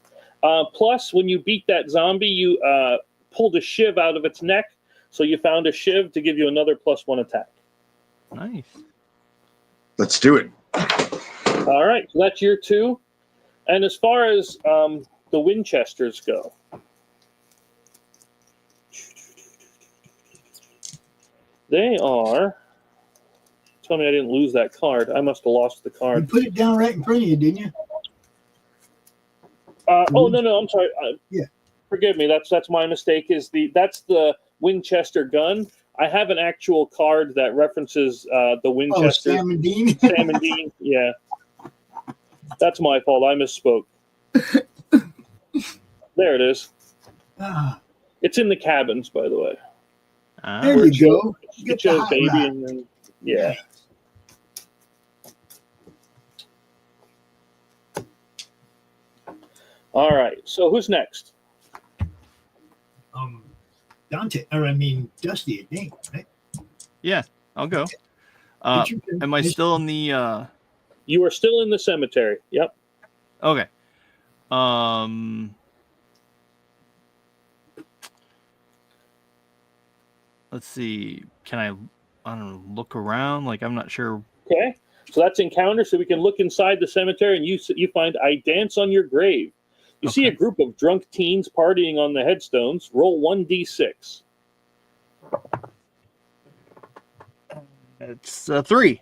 Plus, when you beat that zombie, you pulled a shiv out of its neck. So you found a shiv to give you another +1 attack. Nice. Let's do it. All right, so that's your 2. And as far as the Winchesters go, they are. Tell me I didn't lose that card. I must have lost the You card. put it down right in front of you, didn't you? Oh no, I'm sorry. Yeah. Forgive me. That's my mistake. That's the Winchester gun. I have an actual card that references the Winchester. Oh, Sam and Dean. Sam and Dean. Yeah. That's my fault. I misspoke. There it is. It's in the cabins, by the way. There you go. It shows baby and then yeah. All right. So who's next? Dusty, I think, right? Yeah, I'll go. Am I still in the You are still in the cemetery. Yep. Okay. Let's see. Can I don't know, look around? Like, I'm not sure. Okay. So that's encounter. So we can look inside the cemetery, and you find I dance on your grave. You see a group of drunk teens partying on the headstones. Roll 1d6. It's a 3.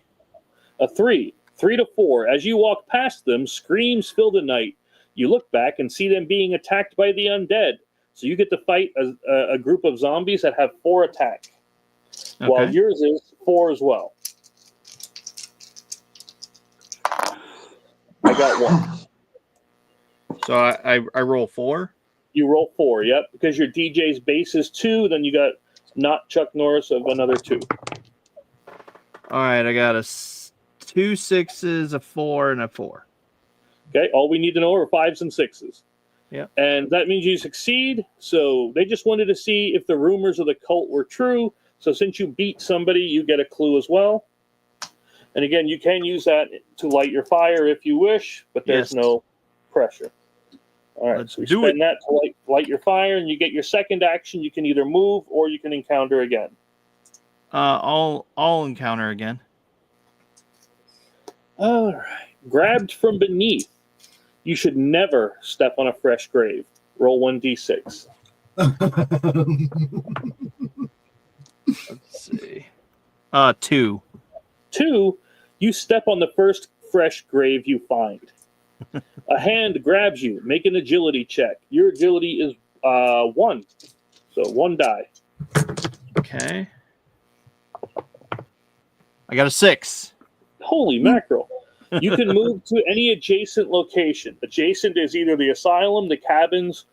A 3. 3 to 4. As you walk past them, screams fill the night. You look back and see them being attacked by the undead. So you get to fight a group of zombies that have 4 attack. Okay. While yours is 4 as well. I got 1. So I roll 4. You roll 4, yep. Because your DJ's base is 2, then you got not Chuck Norris of another 2. All right, I got 2 6s, a 4, and a 4. Okay, all we need to know are 5s and 6s. Yeah. And that means you succeed. So they just wanted to see if the rumors of the cult were true. So since you beat somebody, you get a clue as well. And again, you can use that to light your fire if you wish, but there's no pressure. All right, Let's so we do spend that to light your fire, and you get your second action. You can either move or you can encounter again. I'll encounter again. All right. Grabbed from beneath. You should never step on a fresh grave. Roll 1d6. Let's see. 2. 2, you step on the first fresh grave you find. A hand grabs you. Make an agility check. Your agility is 1. So 1 die. Okay. I got a 6. Holy mackerel. You can move to any adjacent location. Adjacent is either the asylum, the cabins,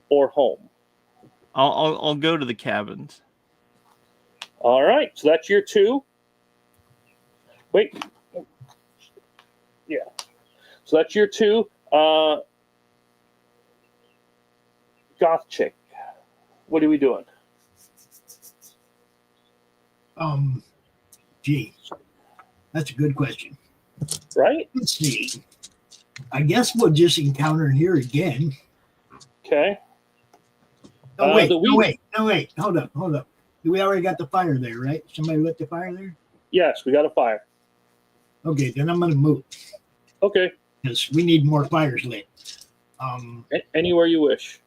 or home. I'll go to the cabins. All right, so that's your 2. Wait. Yeah. So that's your 2. Goth chick. What are we doing? Gee, that's a good question. Right? Let's see. I guess we'll just encounter here again. Okay. Oh, wait, wait. Hold up. We already got the fire there, right? Somebody lit the fire there? Yes, we got a fire. Okay, then I'm going to move Okay. because we need more fires lit. Anywhere you wish.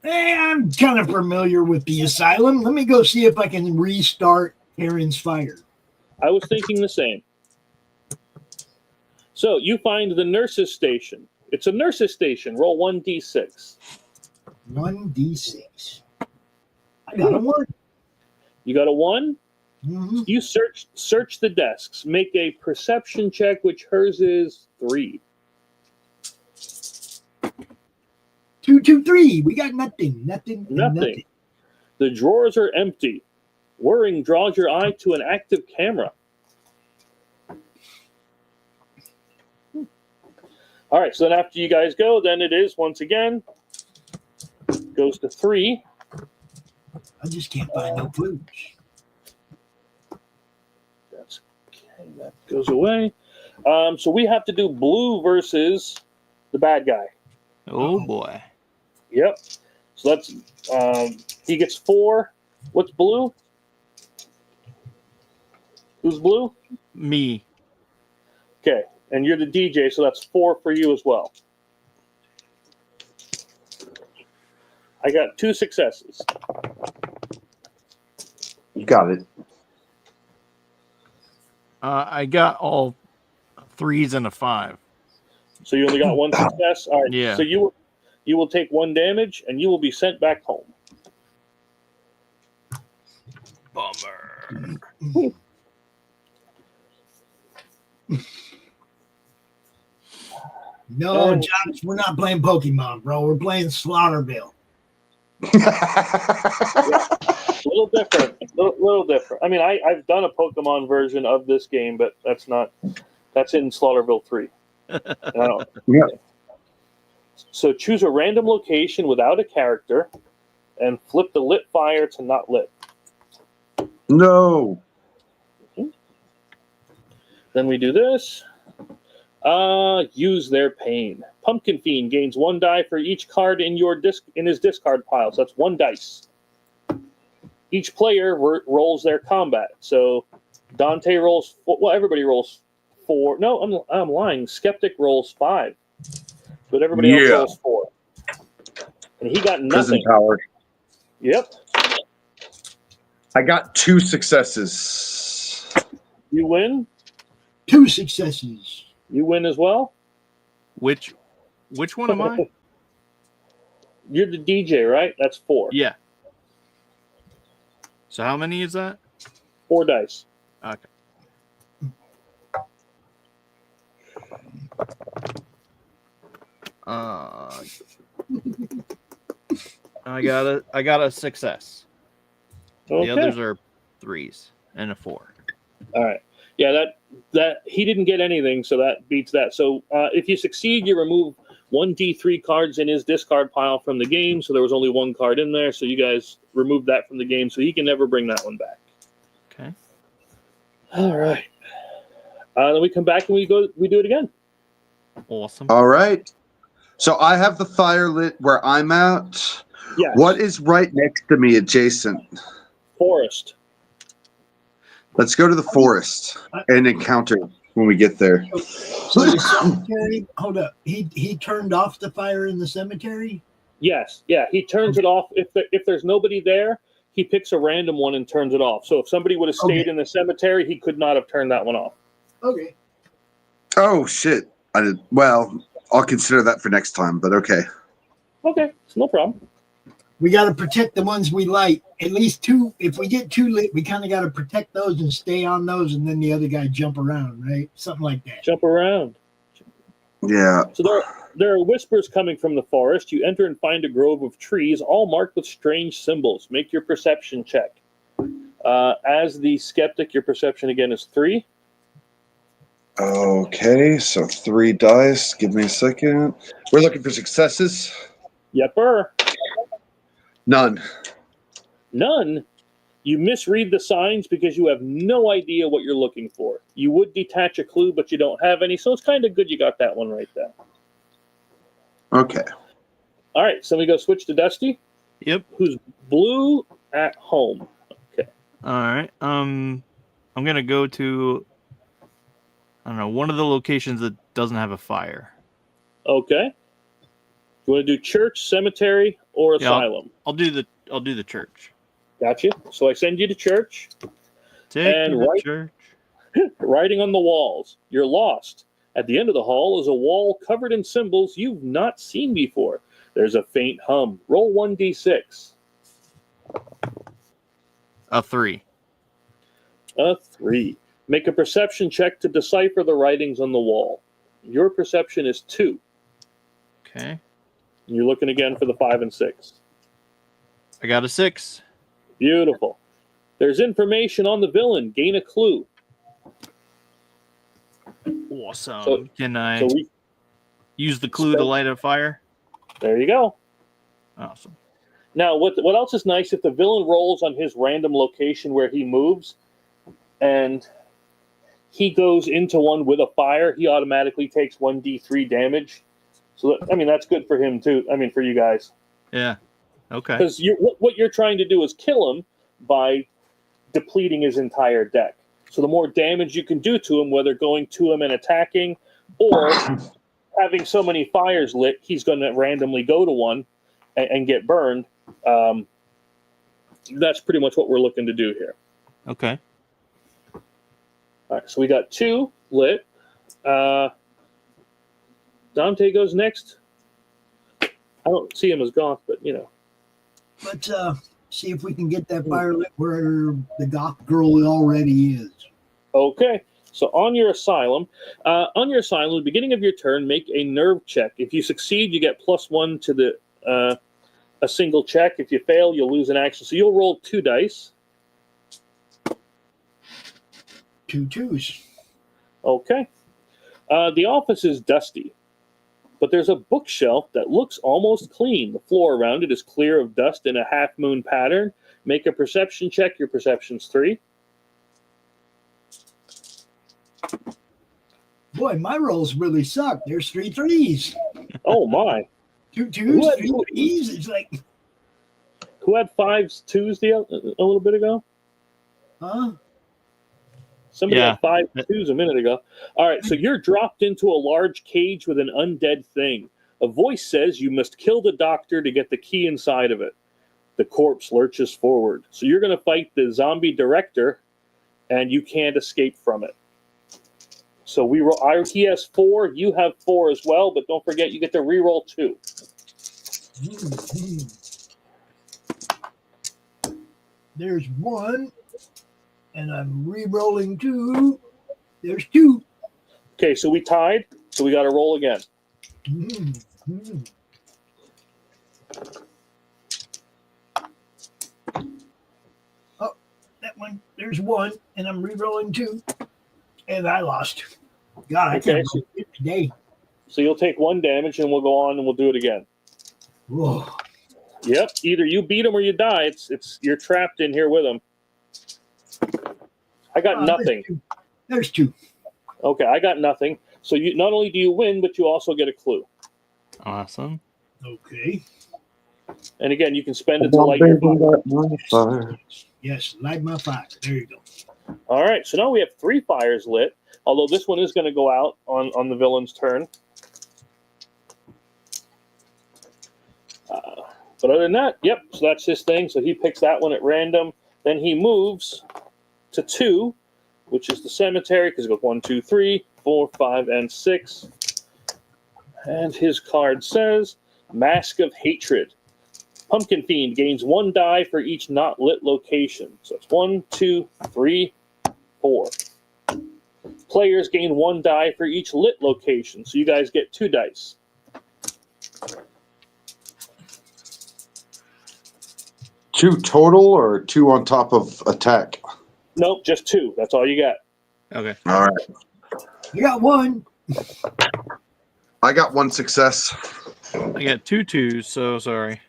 I'm kind of familiar with the asylum. Let me go see if I can restart Karen's fire. I was thinking the same. So you find the nurse's station. It's a nurse's station. Roll 1d6. 1d6. I got a 1. You got a 1? Mm-hmm. You search the desks. Make a perception check, which hers is 3. 2, 2, 3. We got nothing. Nothing. The drawers are empty. Whirring draws your eye to an active camera. All right, so then after you guys go, then it is, once again, goes to 3. I just can't find no clues. That's okay. That goes away. So we have to do blue versus the bad guy. Oh boy. Yep. So that's he gets 4. What's blue? Who's blue? Me. Okay, and you're the DJ, so that's 4 for you as well. I got 2 successes. You got it. I got all 3s and a 5. So you only got 1 success. All right. Yeah. So you will take 1 damage, and you will be sent back home. Bummer. No, Josh, we're not playing Pokemon, bro. We're playing Slaughterville. A little different. Little different. I mean, I've done a Pokemon version of this game, but that's in Slaughterville 3. Yeah. So choose a random location without a character and flip the lit fire to not lit. No. Then we do this. Use their pain. Pumpkin Fiend gains 1 die for each card in his discard pile. So that's 1 dice. Each player rolls their combat. So Dante rolls. Well, everybody rolls 4. No, I'm lying. Skeptic rolls 5, but everybody else rolls 4. And he got Prison nothing. power. Yep. I got 2 successes. You win. 2 successes. You win as well. Which one am I? You're the DJ, right? That's 4. Yeah. So how many is that? 4 dice. Okay. I got a success. Okay. The others are 3s and a 4. All right. Yeah, that he didn't get anything, so that beats that. So if you succeed, you remove 1d3 cards in his discard pile from the game. So there was only 1 card in there. So you guys removed that from the game, so he can never bring that one back. Okay. All right. Then we come back and we do it again. Awesome. All right. So I have the fire lit where I'm at. Yes. What is right next to me adjacent? Forest. Let's go to the forest and encounter when we get there. So the cemetery, hold up. He turned off the fire in the cemetery? Yes. Yeah. He turns it off. If there's nobody there, he picks a random one and turns it off. So if somebody would have stayed in the cemetery, he could not have turned that one off. Okay. Oh shit! I did. Well, I'll consider that for next time. But okay. Okay, it's no problem. We got to protect the ones we light. At least two. If we get too lit, we kind of got to protect those and stay on those, and then the other guy jump around, right? Something like that. Jump around. Yeah. So there are whispers coming from the forest. You enter and find a grove of trees, all marked with strange symbols. Make your perception check. As the skeptic, your perception again is 3. Okay, so 3 dice. Give me a second. We're looking for successes. Yepper. None. None. You misread the signs because you have no idea what you're looking for. You would detach a clue, but you don't have any, so it's kind of good you got that one right there. Okay. All right, so we go switch to Dusty. Yep. Who's blue at home? Okay. All right. I'm gonna go to, I don't know, one of the locations that doesn't have a fire. Okay. You want to do church, cemetery, or asylum? I'll do the church. Gotcha. So I send you to church. Take And me to church. Writing on the walls. You're lost. At the end of the hall is a wall covered in symbols you've not seen before. There's a faint hum. Roll 1d6. A 3. A 3. Make a perception check to decipher the writings on the wall. Your perception is 2. Okay. You're looking again for the 5 and 6. I got a 6. Beautiful. There's information on the villain. Gain a clue. Awesome. So- Can I So we, use the clue to light a fire? there you go. Awesome. Now, what else is nice, if the villain rolls on his random location where he moves, and he goes into one with a fire, he automatically takes 1d3 damage. So, that's good for him, too. For you guys. Yeah. Okay. Because what you're trying to do is kill him by depleting his entire deck. So the more damage you can do to him, whether going to him and attacking, or having so many fires lit, he's going to randomly go to one and get burned. That's pretty much what we're looking to do here. Okay. All right, so we got 2 lit. Dante goes next. I don't see him as goth, but Let's see if we can get that fire lit where the goth girl already is. Okay. So on your asylum, the beginning of your turn, make a nerve check. If you succeed, you get +1 to the a single check. If you fail, you'll lose an action. So you'll roll 2 dice. 2 2s. Okay. The office is dusty, but there's a bookshelf that looks almost clean. The floor around it is clear of dust in a half-moon pattern. Make a perception check. Your perception's 3. Boy, my rolls really suck. There's 3 3s. Oh, my. 2 2s, 3 3s. It's like, Who had 5s, 2s a little bit ago? huh? Somebody Yeah. had 5 2s a minute ago. All right, so you're dropped into a large cage with an undead thing. A voice says you must kill the doctor to get the key inside of it. The corpse lurches forward. So you're going to fight the zombie director, and you can't escape from it. So he has 4, you have 4 as well, but don't forget you get to reroll 2. There's 1, and I'm re-rolling 2. There's 2. Okay, so we tied, so we got to roll again. Oh, that one. There's 1, and I'm re-rolling 2, and I lost. God, I can't roll it today. So you'll take 1 damage, and we'll go on and we'll do it again. Whoa. Yep, either you beat him or you die. It's you're trapped in here with him. I got nothing. There's 2. Okay, I got nothing. So you not only do you win, but you also get a clue. Awesome. Okay. And again, you can spend it to light your fire. Yes, light my fire. There you go. All right, so now we have 3 fires lit, although this one is going to go out on the villain's turn. But other than that, yep, so that's his thing. So he picks that one at random. Then he moves to 2, which is the cemetery, because it goes 1, 2, 3, 4, 5, and 6. And his card says, Mask of Hatred. Pumpkin Fiend gains 1 die for each not lit location. So it's 1, 2, 3, 4. Players gain 1 die for each lit location. So you guys get 2 dice. Two total or 2 on top of attack? Nope, just 2. That's all you got. Okay. All right. You got 1. I got 1 success. I got 2 2s, so sorry.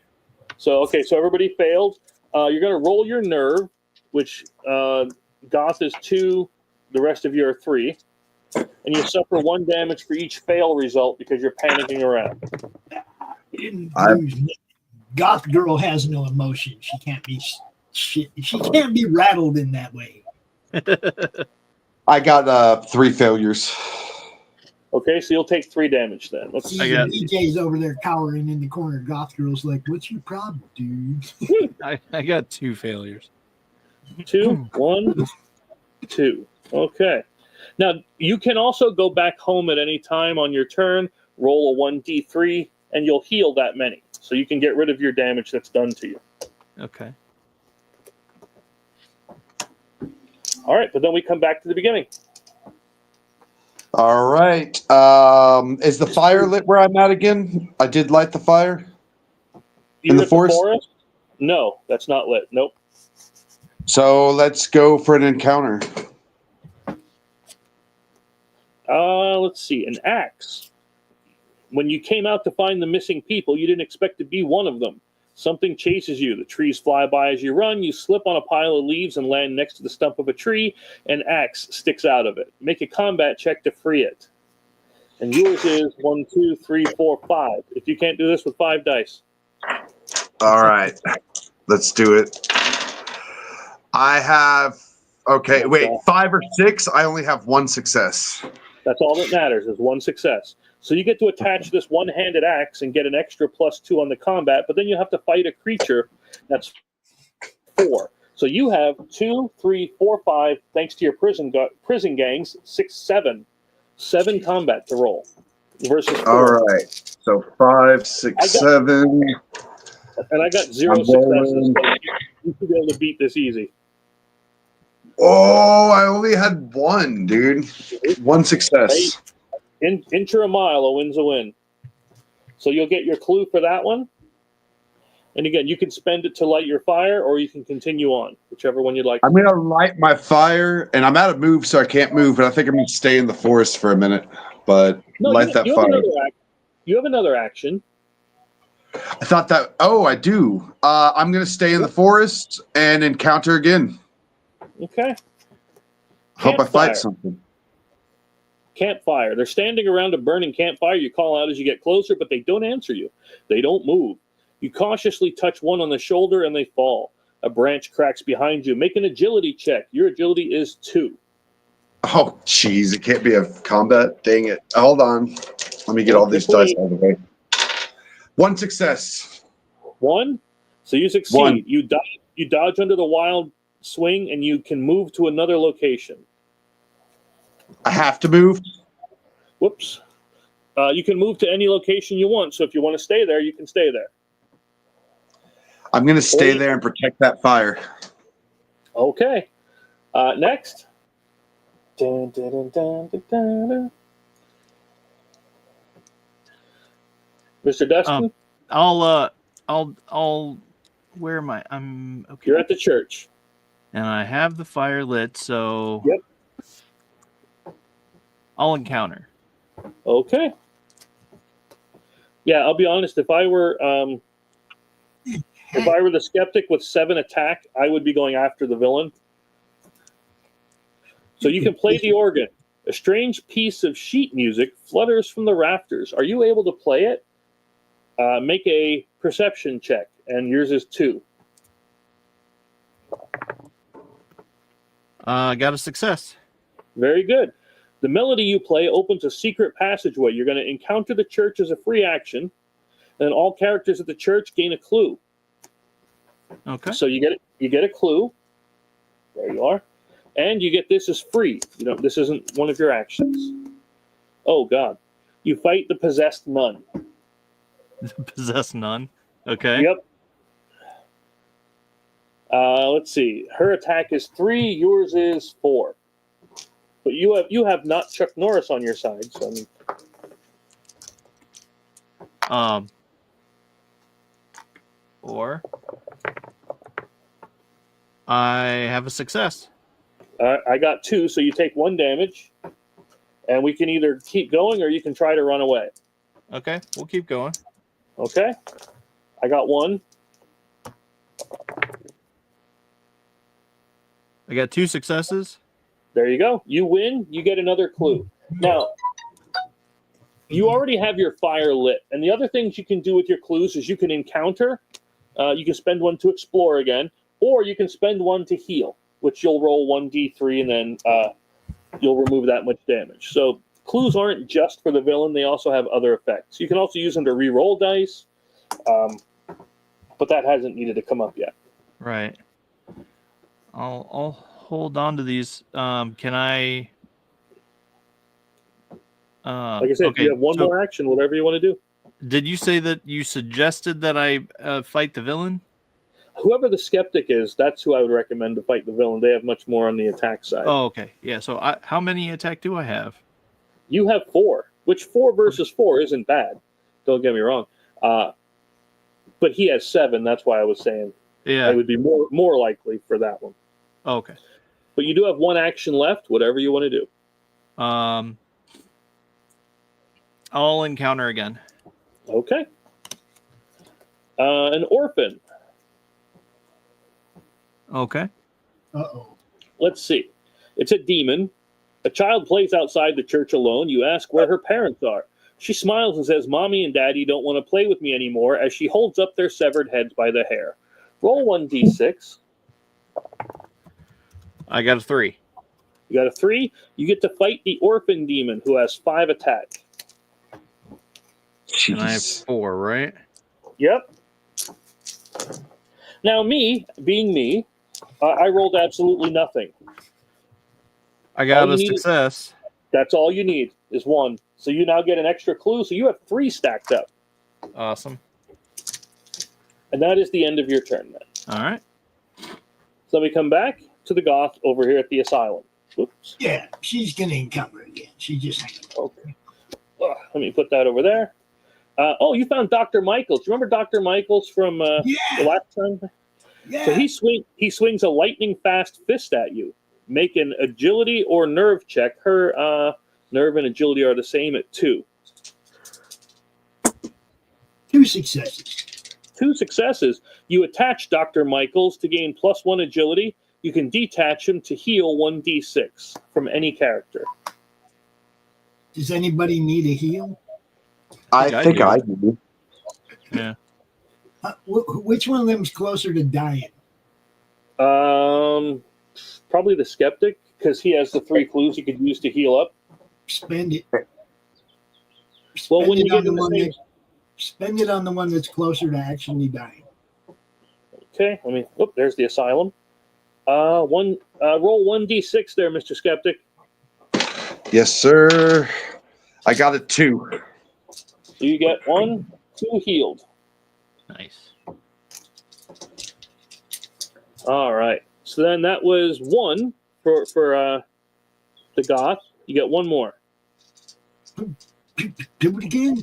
So, okay, so everybody failed. You're going to roll your nerve, which Goth is 2, the rest of you are 3. And you suffer 1 damage for each fail result because you're panicking around. Goth girl has no emotion. She can't be shit. She can't be rattled in that way. I got 3 failures. Okay, so you'll take 3 damage then. Let's See, DJ's over there cowering in the corner. Goth girl's like, "What's your problem, dude?" I got 2 failures. 2, 1, 2. Okay. Now, you can also go back home at any time on your turn, roll a 1d3, and you'll heal that many. So you can get rid of your damage that's done to you. Okay. All right, but then we come back to the beginning. All right. Is the fire lit where I'm at again? I did light the fire. In the forest? No, that's not lit. Nope. So let's go for an encounter. Let's see. An axe. When you came out to find the missing people, you didn't expect to be one of them. Something chases you. The trees fly by as you run. You slip on a pile of leaves and land next to the stump of a tree. An axe sticks out of it. Make a combat check to free it. And yours is 1, 2, 3, 4, 5. If you can't do this with 5 dice. All right. Let's do it. I have... Okay, wait. 5 or 6? I only have 1 success. That's all that matters is 1 success. So you get to attach this one-handed axe and get an extra +2 on the combat, but then you have to fight a creature that's 4. So you have 2, 3, 4, 5, thanks to your prison gangs, 6, 7. 7 combat to roll versus 4. All right. So 5, 6, 7. And I got 0 successes. So you should be able to beat this easy. Oh, I only had 1, dude. 1 success. Inch or a mile, a win's a win. So you'll get your clue for that one. And again, you can spend it to light your fire, or you can continue on, whichever one you'd like. I'm going to light my fire, and I'm out of move, so I can't move, but I think I'm going to stay in the forest for a minute. But light that fire. You have another action. I thought that... Oh, I do. I'm going to stay in the forest and encounter again. Okay. Hope I fight something. Campfire. They're standing around a burning campfire. You call out as you get closer, but they don't answer you. They don't move. You cautiously touch one on the shoulder and they fall. A branch cracks behind you. Make an agility check. Your agility is 2. Oh, jeez. It can't be a combat. Dang it. Hold on. Let me get all these dice out of the way. 1 success. 1? So you succeed. 1. You dodge under the wild swing and you can move to another location. I have to move? Whoops. You can move to any location you want. So if you want to stay there, you can stay there. I'm going to stay there and protect that fire. Okay. Next. Dun, dun, dun, dun, dun, dun. Mr. Dustin? I'll where am I? I'm okay. You're at the church. And I have the fire lit, so yep. I'll encounter. Okay. Yeah, I'll be honest. If I were the skeptic with 7 attack, I would be going after the villain. So you can play the organ. A strange piece of sheet music flutters from the rafters. Are you able to play it? Make a perception check, and yours is 2. Got a success. Very good. The melody you play opens a secret passageway. You're going to encounter the church as a free action, and all characters at the church gain a clue. Okay. So you get a clue. There you are. And you get this as free. This isn't one of your actions. Oh, God. You fight the possessed nun. Possessed nun. Okay. Yep. Let's see. Her attack is 3. Yours is 4. But you have not Chuck Norris on your side. So I mean, 4. I have a success. I got 2, so you take 1 damage, and we can either keep going or you can try to run away. Okay, we'll keep going. Okay. I got 1. I got 2 successes. There you go. You win. You get another clue. Now, you already have your fire lit, and the other things you can do with your clues is you can encounter. You can spend 1 to explore again, or you can spend 1 to heal, which you'll roll 1d3, and then you'll remove that much damage. So clues aren't just for the villain; they also have other effects. You can also use them to re-roll dice, but that hasn't needed to come up yet. Right. I'll hold on to these. Can I? Like I said, okay, you have one more action, whatever you want to do. Did you say that you suggested that I fight the villain? Whoever the skeptic is, that's who I would recommend to fight the villain. They have much more on the attack side. Oh, okay. Yeah, so how many attack do I have? You have 4, which 4 versus 4 isn't bad. Don't get me wrong. But he has 7. That's why I was saying I would be more likely for that one. Okay. But you do have 1 action left, whatever you want to do. I'll encounter again. Okay. An orphan. Okay. Uh-oh. Let's see. It's a demon. A child plays outside the church alone. You ask where her parents are. She smiles and says, "Mommy and Daddy don't want to play with me anymore," as she holds up their severed heads by the hair. Roll 1d6. I got a 3. You got a 3. You get to fight the orphan demon, who has 5 attack. And I have 4, right? Yep. Now, being me, I rolled absolutely nothing. I got a success. That's all you need is 1. So you now get an extra clue. So you have 3 stacked up. Awesome. And that is the end of your turn then. All right. So let me come back to the goth over here at the asylum. Oops. Yeah, she's going to encounter again. She just okay. Let me put that over there. You found Dr. Michaels. Do you remember Dr. Michaels from the last time? Yeah. So he swings a lightning fast fist at you. Make an agility or nerve check. Her nerve and agility are the same at 2. 2 successes. 2 successes. You attach Dr. Michaels to gain +1 agility. You can detach him to heal 1d6 from any character. Does anybody need a heal? I think I do. Yeah. Which one of them is closer to dying? Probably the skeptic, because he has the 3 clues he could use to heal up. Spend it. Well, when you get spend it on the one that's closer to actually dying. Okay, there's the asylum. Roll 1d6 there, Mr. Skeptic. Yes, sir. I got a 2. So you get 1, 2 healed. Nice. All right. So then that was 1 for the goth. You get 1 more. Do it again.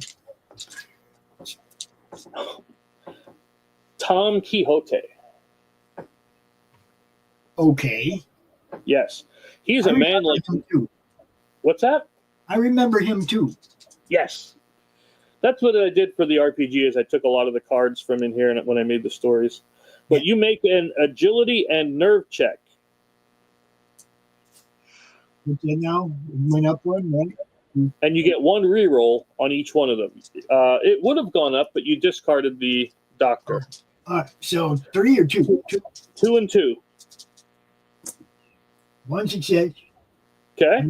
Tom Quixote. Okay. Yes. He's a man like him too. What's that? I remember him too. Yes. That's what I did for the RPG is I took a lot of the cards from in here when I made the stories. But you make an agility and nerve check. Okay, now went up 1, right? and you get one reroll on each one of them. It would have gone up, but you discarded the doctor. So 3 or 2? 2 and 2. 1 success. Okay.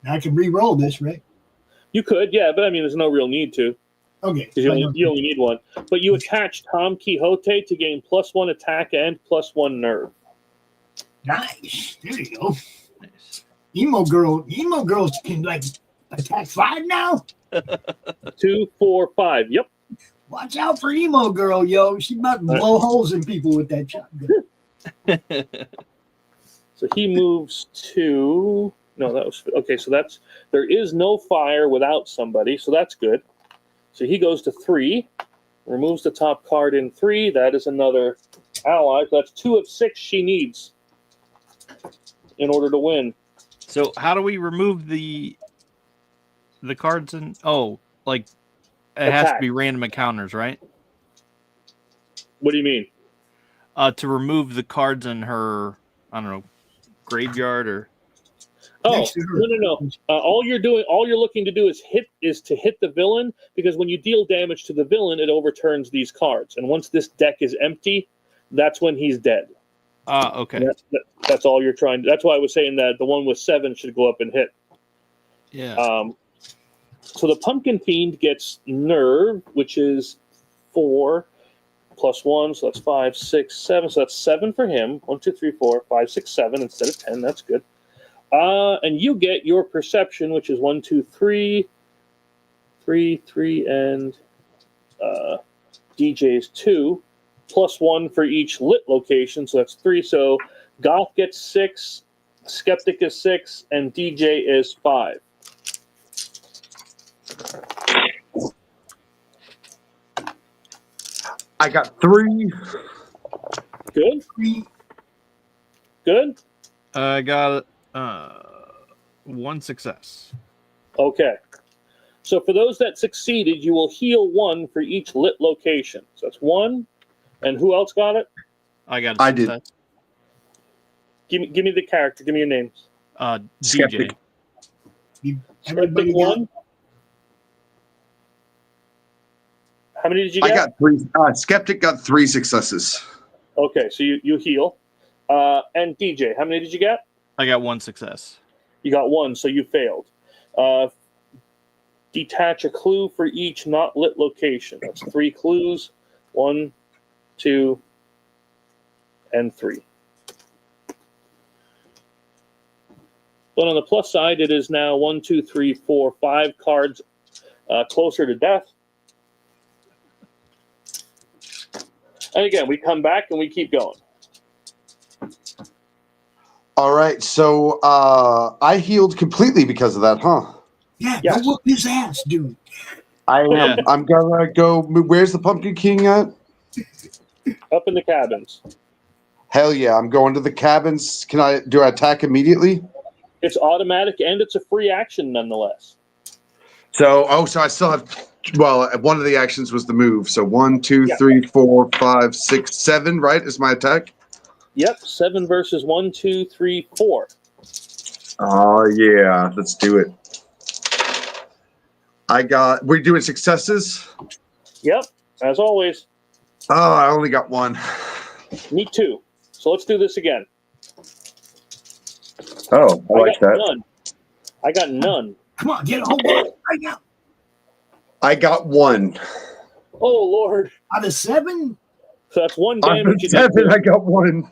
I can re-roll this, right? You could, yeah, but I mean, there's no real need to. Okay. Because you only need one. But you attach Tom Quixote to gain +1 attack and +1 nerve. Nice. There you go. Nice. Emo girls can like attack 5 now. 2, 4, 5. Yep. Watch out for emo girl, yo. She about to blow holes in people with that shotgun. So he moves to. No, that was okay. So there is no fire without somebody, so that's good. So he goes to 3, removes the top card in 3. That is another ally. So that's 2 of 6 she needs in order to win. So how do we remove the cards and like it has to be random encounters, right? What do you mean? To remove the cards in her, I don't know, graveyard or. Oh no! All you're looking to do is to hit the villain, because when you deal damage to the villain, it overturns these cards, and once this deck is empty, that's when he's dead. Okay. That's all you're trying to. That's why I was saying that the one with 7 should go up and hit. Yeah. So the Pumpkin Fiend gets Nerve, which is 4 + 1, so that's 5, 6, 7. So that's 7 for him. 1, 2, 3, 4, 5, 6, 7 instead of 10. That's good. And you get your Perception, which is 1, 2, 3, 3, and DJ's 2, +1 for each lit location, so that's 3. So Goth gets 6, Skeptic is 6, and DJ is 5. I got 3. Good. Good. I got 1 success. Okay. So for those that succeeded, you will heal 1 for each lit location. So that's 1. And who else got it? I got. I did. Give me the character. Give me your names. DJ. Skeptic 1. How many did you get? I got 3. Skeptic got 3 successes. Okay, so you heal. And DJ, how many did you get? I got 1 success. You got 1, so you failed. Detach a clue for each not lit location. That's 3 clues. 1, 2, and 3. But on the plus side, it is now 1, 2, 3, 4, 5 cards closer to death. And again, we come back and we keep going. All right, so I healed completely because of that, huh? Yeah, go whoop his ass, dude. I'm gonna go. Where's the Pumpkin King at? Up in the cabins. Hell yeah, I'm going to the cabins. Do I attack immediately? It's automatic and it's a free action nonetheless. So I still have. Well, one of the actions was the move. So 1, 2, 3, 4, 5, 6, 7. Right, is my attack. Yep, 7 versus 1, 2, 3, 4. Oh yeah, let's do it. We're doing successes? Yep, as always. Oh, I only got 1. Me too. So let's do this again. Oh, I like that. None. I got none. Come on, get a hold of it right now. I got 1. Oh, Lord. Out of 7? So that's 1 damage. Out of 7, I got 1.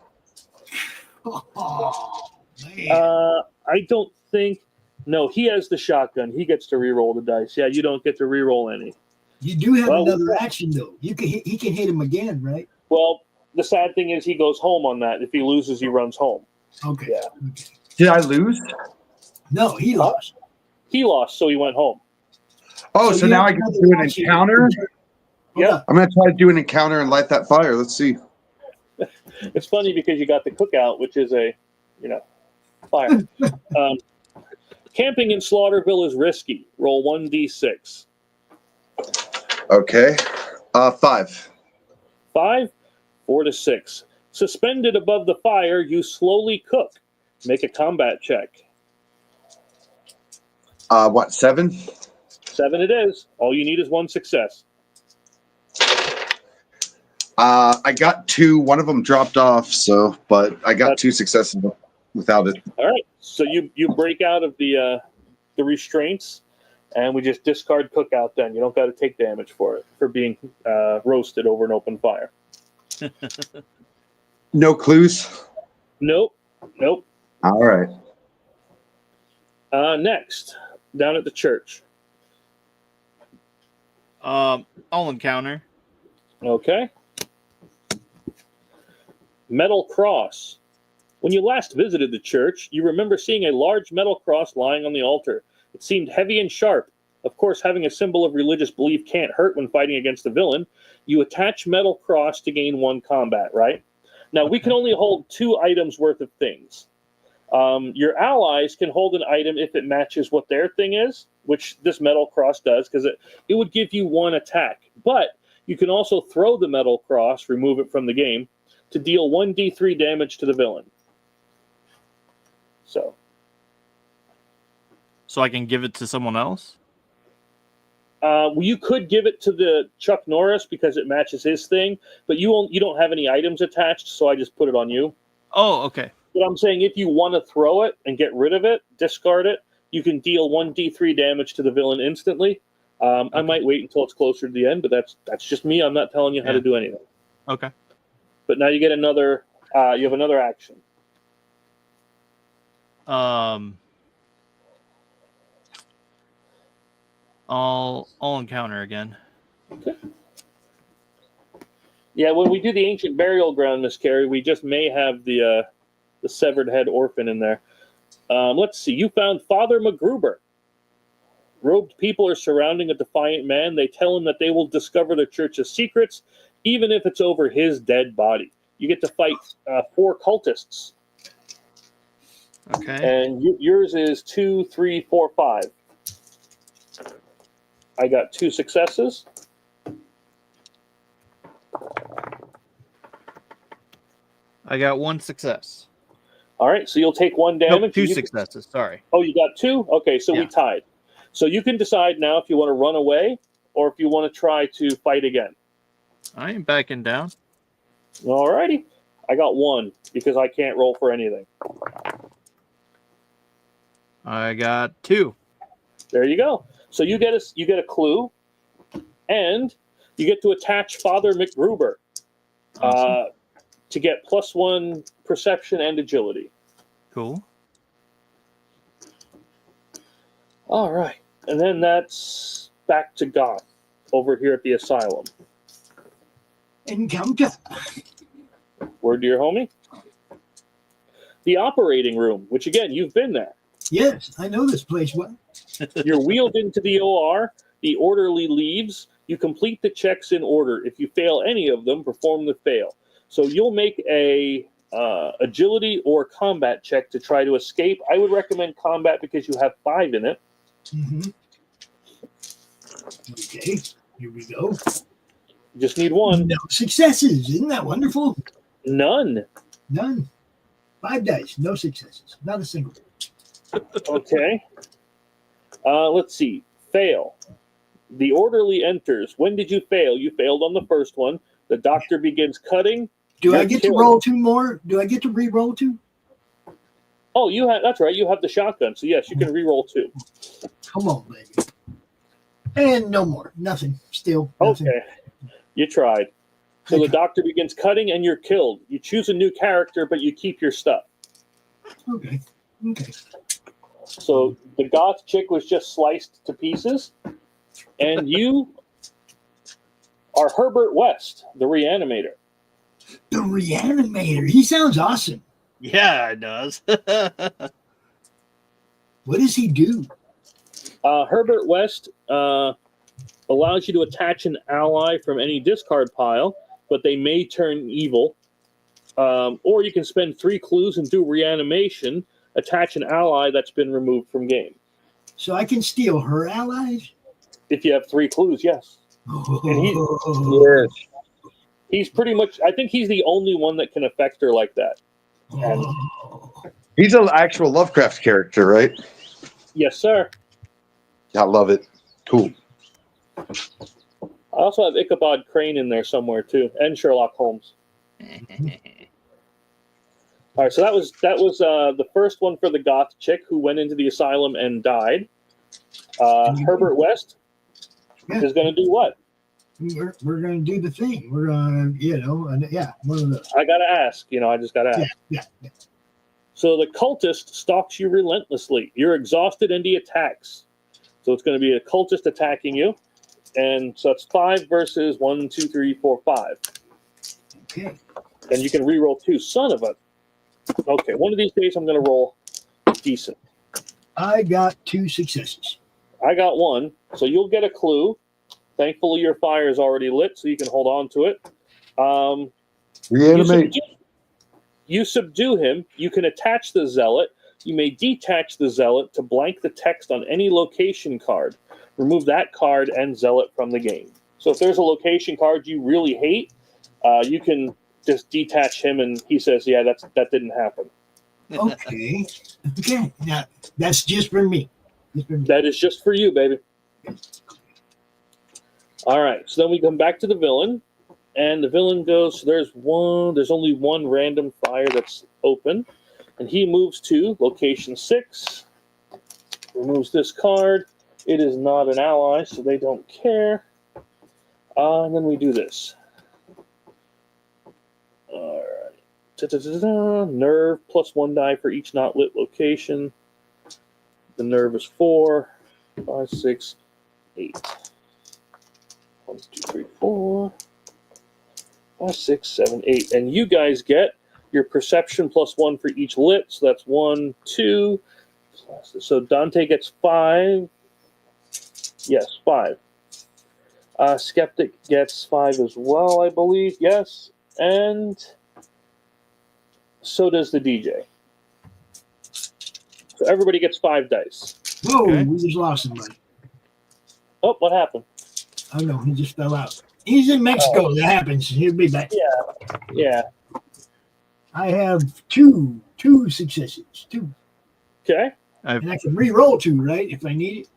Oh, man. I don't think... No, he has the shotgun. He gets to re-roll the dice. Yeah, you don't get to re-roll any. You do have another action, though. He can hit him again, right? Well, the sad thing is he goes home on that. If he loses, he runs home. Okay. Yeah. Okay. Did I lose? No, he lost. He lost, so he went home. Oh, so now I can do an encounter? Yeah. I'm going to try to do an encounter and light that fire. Let's see. It's funny because you got the cookout, which is a, fire. Camping in Slaughterville is risky. Roll 1d6. Okay. 5. 5, 4 to 6. Suspended above the fire, you slowly cook. Make a combat check. What, 7? 7 it is. All you need is 1 success. I got 2. One of them dropped off, but I got 2 successes without it. All right. So you break out of the restraints, and we just discard cookout. Then you don't got to take damage for being roasted over an open fire. No clues? Nope. All right. Next, down at the church. I'll encounter. Okay. Metal cross. When you last visited the church, you remember seeing a large metal cross lying on the altar. It seemed heavy and sharp. Of course, having a symbol of religious belief can't hurt when fighting against a villain. You attach metal cross to gain 1 combat, right? Now, we can only hold 2 items worth of things. Your allies can hold an item if it matches what their thing is, which this metal cross does, because it would give you 1 attack. But you can also throw the metal cross, remove it from the game, to deal 1d3 damage to the villain. So I can give it to someone else? You could give it to the Chuck Norris because it matches his thing, but you don't have any items attached, so I just put it on you. Oh, okay. But I'm saying if you want to throw it and get rid of it, discard it, you can deal 1d3 damage to the villain instantly. Okay. I might wait until it's closer to the end, but that's just me. I'm not telling you how to do anything. Okay. But now you get another. You have another action. I'll encounter again. Okay. Yeah, when we do the ancient burial ground, Miss Carey, we just may have the severed head orphan in there. Let's see. You found Father MacGruber. Robed people are surrounding a defiant man. They tell him that they will discover the church's secrets, even if it's over his dead body. You get to fight 4 cultists. Okay. And yours is 2, 3, 4, 5. I got 2 successes. I got 1 success. All right, so you'll take 1 damage. Nope, 2 successes, sorry. Oh, you got 2? Okay, so Yeah. we tied. So you can decide now if you want to run away or if you want to try to fight again. I ain't backing down. All righty. I got 1 because I can't roll for anything. I got 2. There you go. So you get a clue, and you get to attach Father MacGruber Awesome. to get +1 perception and agility. Cool. All right. And then that's back to Goth over here at the asylum. Encounter. Word to your homie. The operating room, which again, you've been there. Yes, I know this place well. You're wheeled into the OR. The orderly leaves. You complete the checks in order. If you fail any of them, perform the fail. So you'll make a agility or combat check to try to escape. I would recommend combat because you have 5 in it. Mm-hmm. Okay, here we go. You just need 1. No successes. Isn't that wonderful? None. None. 5 dice. No successes. Not a single. Okay. Let's see. Fail. The orderly enters. When did you fail? You failed on the first one. The doctor begins cutting. Do I get to roll 2 more? Do I get to re-roll 2? Oh, you have. That's right. You have the shotgun. So yes, you can re-roll 2. Come on, baby. And no more. Nothing. Still. Nothing. Okay. You tried. So the doctor begins cutting and you're killed. You choose a new character, but you keep your stuff. Okay. Okay. So the goth chick was just sliced to pieces, and you are Herbert West, the reanimator. The reanimator. He sounds awesome. Yeah, it does. What does he do? Herbert West allows you to attach an ally from any discard pile, but they may turn evil. Or you can spend 3 clues and do reanimation, attach an ally that's been removed from game. So I can steal her allies? If you have 3 clues, yes. Oh. He's pretty much, I think he's the only one that can affect her like that. Oh. He's an actual Lovecraft character, right? Yes, sir. I love it. Cool. I also have Ichabod Crane in there somewhere too, and Sherlock Holmes. All right, so that was the first one for the goth chick who went into the asylum and died. Herbert West is going to do what? We're going to do the thing. We're going to, one of those. I got to ask. I just got to ask. Yeah. So the cultist stalks you relentlessly. You're exhausted and he attacks. So it's going to be a cultist attacking you. And so it's 5 versus 1, 2, 3, 4, 5. Okay. And you can re-roll 2. Son of a... Okay, one of these days I'm going to roll decent. I got 2 successes. I got 1. So you'll get a clue. Thankfully, your fire is already lit, so you can hold on to it. Reanimate. You subdue him. You can attach the zealot. You may detach the zealot to blank the text on any location card. Remove that card and zealot from the game. So if there's a location card you really hate, you can just detach him, and he says, "Yeah, that didn't happen." Okay. Okay. Now that's just for me. That is just for you, baby. All right. So then we come back to the villain, and the villain goes. So there's only one random fire that's open, and he moves to location 6. Removes this card. It is not an ally, so they don't care. And then we do this. All right. Nerve plus 1 die for each not lit location. The nerve is 4, 5, 6, 8. 1, 2, 3, 4, 5, 6, 7, 8. And you guys get your perception plus 1 for each lit. So that's 1, 2. So Dante gets 5. Yes, 5. Skeptic gets 5 as well, I believe. Yes. And so does the DJ. So everybody gets 5 dice. Whoa, Okay. we just lost somebody. Oh, what happened? Oh no, he just fell out. He's in Mexico. That happens. He'll be back. Yeah. I have two successes. 2. Okay. And I can re-roll 2, right? If I need it.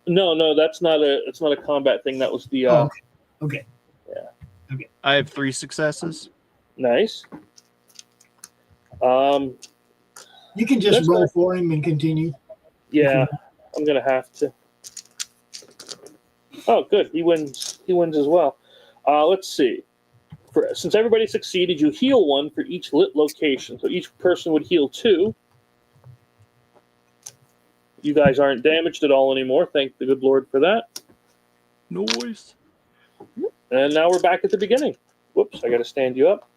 No, it's not a combat thing. That was the Okay. I have 3 successes. Nice. You can just That's roll nice. for him and continue. Yeah, I'm gonna have to. Oh, good. He wins. He wins as well. Let's see. Since everybody succeeded, you heal 1 for each lit location. So each person would heal 2. You guys aren't damaged at all anymore. Thank the good Lord for that. Noise. And now we're back at the beginning. Whoops, I got to stand you up.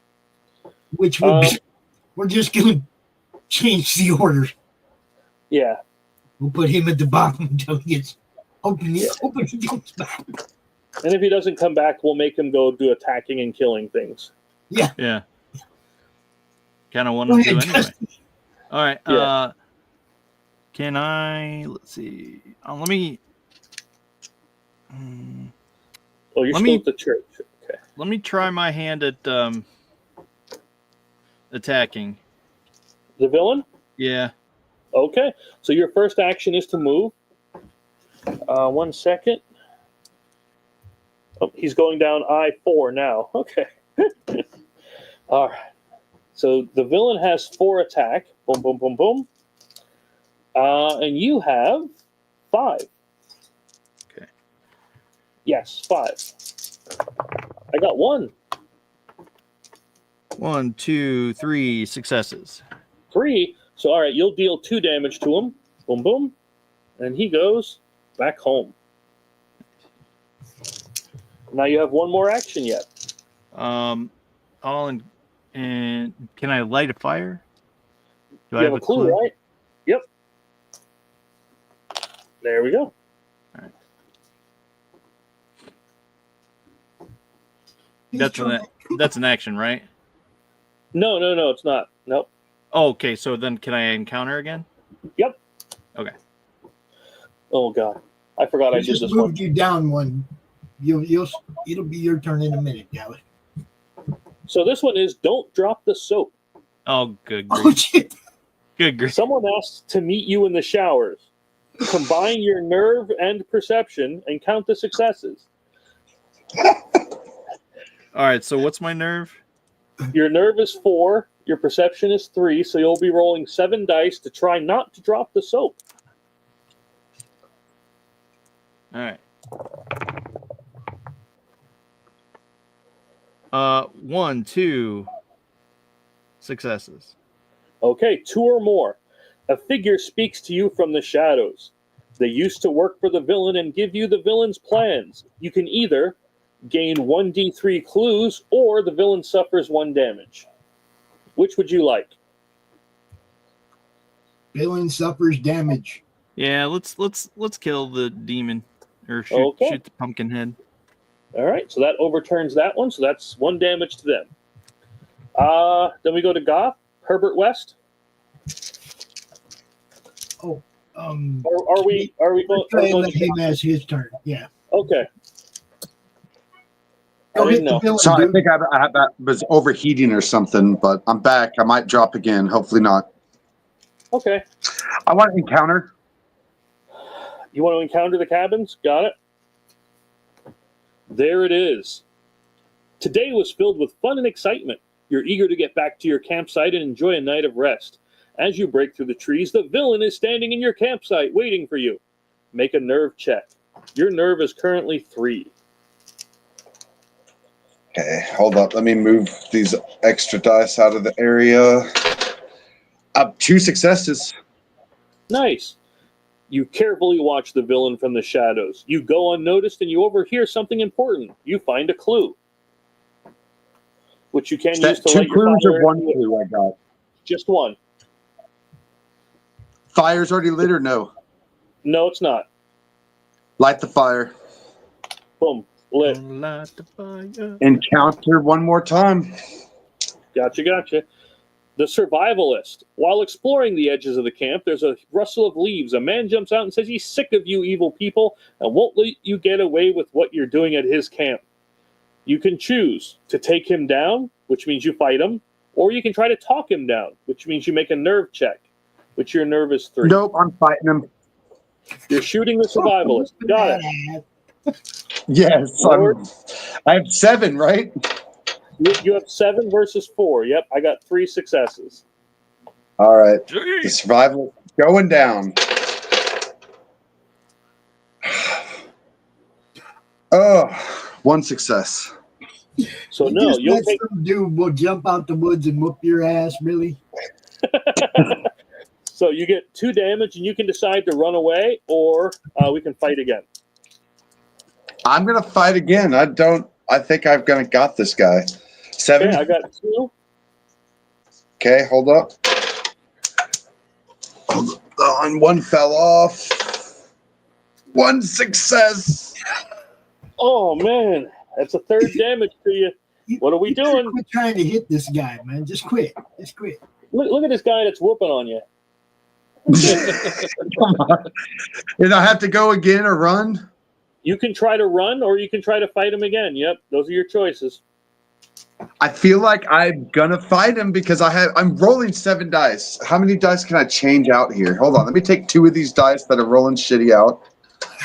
Which would be, we're just going to change the order. Yeah. We'll put him at the bottom until he gets hoping he comes back. And if he doesn't come back, we'll make him go do attacking and killing things. Yeah. Kind of want to do anyway. All right. Yeah. Can I? Let's see. Let me. Oh, you're Let still me- at the church. Okay. Let me try my hand at attacking. The villain? Yeah. Okay. So your first action is to move. 1 second. Oh, he's going down I-4 now. Okay. All right. So the villain has 4 attack. Boom, boom, boom, boom. And you have 5. Okay. Yes, 5. I got 1. 1, 2, 3 successes. 3. So, all right, you'll deal 2 damage to him. Boom, boom. And he goes back home. Now you have 1 more action yet. All in, and can I light a fire? Do You have a clue, right? Yep. There we go. All right. That's an action, right? No, it's not. Nope. Oh, okay. So then, can I encounter again? Yep. Okay. Oh God, I forgot I I did just this moved one. you down 1. It'll be your turn in a minute, Dallas. So this one is don't drop the soap. Oh, good Oh grief. shit! Good grief. Someone asked to meet you in the showers. Combine your nerve and perception and count the successes. All right, so what's my nerve? Your nerve is 4, your perception is 3, so you'll be rolling 7 dice to try not to drop the soap. All right. 1, 2 successes. Okay, 2 or more. A figure speaks to you from the shadows. They used to work for the villain and give you the villain's plans. You can either gain 1d3 clues or the villain suffers 1 damage. Which would you like? Villain suffers damage. Yeah, let's kill the demon or shoot the pumpkin head. All right, so that overturns that one, so that's 1 damage to them. Then we go to Goth, Herbert West. Oh, Or are we going? Let him ask his turn. Yeah. Okay. Go I hit didn't the know. villain, Sorry, I dude. think I was overheating or something, but I'm back. I might drop again. Hopefully not. Okay. I want to encounter. You want to encounter the cabins? Got it. There it is. Today was filled with fun and excitement. You're eager to get back to your campsite and enjoy a night of rest. As you break through the trees, the villain is standing in your campsite waiting for you. Make a nerve check. Your nerve is currently 3. Okay, hold up. Let me move these extra dice out of the area. Up 2 successes. Nice. You carefully watch the villain from the shadows. You go unnoticed and you overhear something important. You find a clue, which you can Is use that to 2 light your clues fire. or 1 clue I got? Just 1. Fire's already lit or no? No, it's not. Light the fire. Boom. Lit. Light the fire. Encounter 1 more time. Gotcha. The survivalist. While exploring the edges of the camp, there's a rustle of leaves. A man jumps out and says he's sick of you evil people and won't let you get away with what you're doing at his camp. You can choose to take him down, which means you fight him, or you can try to talk him down, which means you make a nerve check, which your nerve is 3. Nope, I'm fighting him. You're shooting the survivalist. Got it. Yes, I have 7, right? You have 7 versus 4. Yep, I got 3 successes. All right. The survival going down. Oh, 1 success. So You no, just you'll let take. some dude will jump out the woods and whoop your ass, really? So you get 2 damage, and you can decide to run away, or we can fight again. I'm gonna fight again. I think I've got this guy. 7. Okay, I got 2. Okay, hold up. Hold on, 1 fell off. 1 success. Oh man, that's a 3rd damage to you. What are we doing? Quit trying to hit this guy, man. Just quit. Look at this guy that's whooping on you. Come on. Did I have to go again or run? You can try to run, or you can try to fight him again. Yep, those are your choices. I feel like I'm gonna fight him because I'm rolling 7 dice. How many dice can I change out here? Hold on. Let me take 2 of these dice that are rolling shitty out.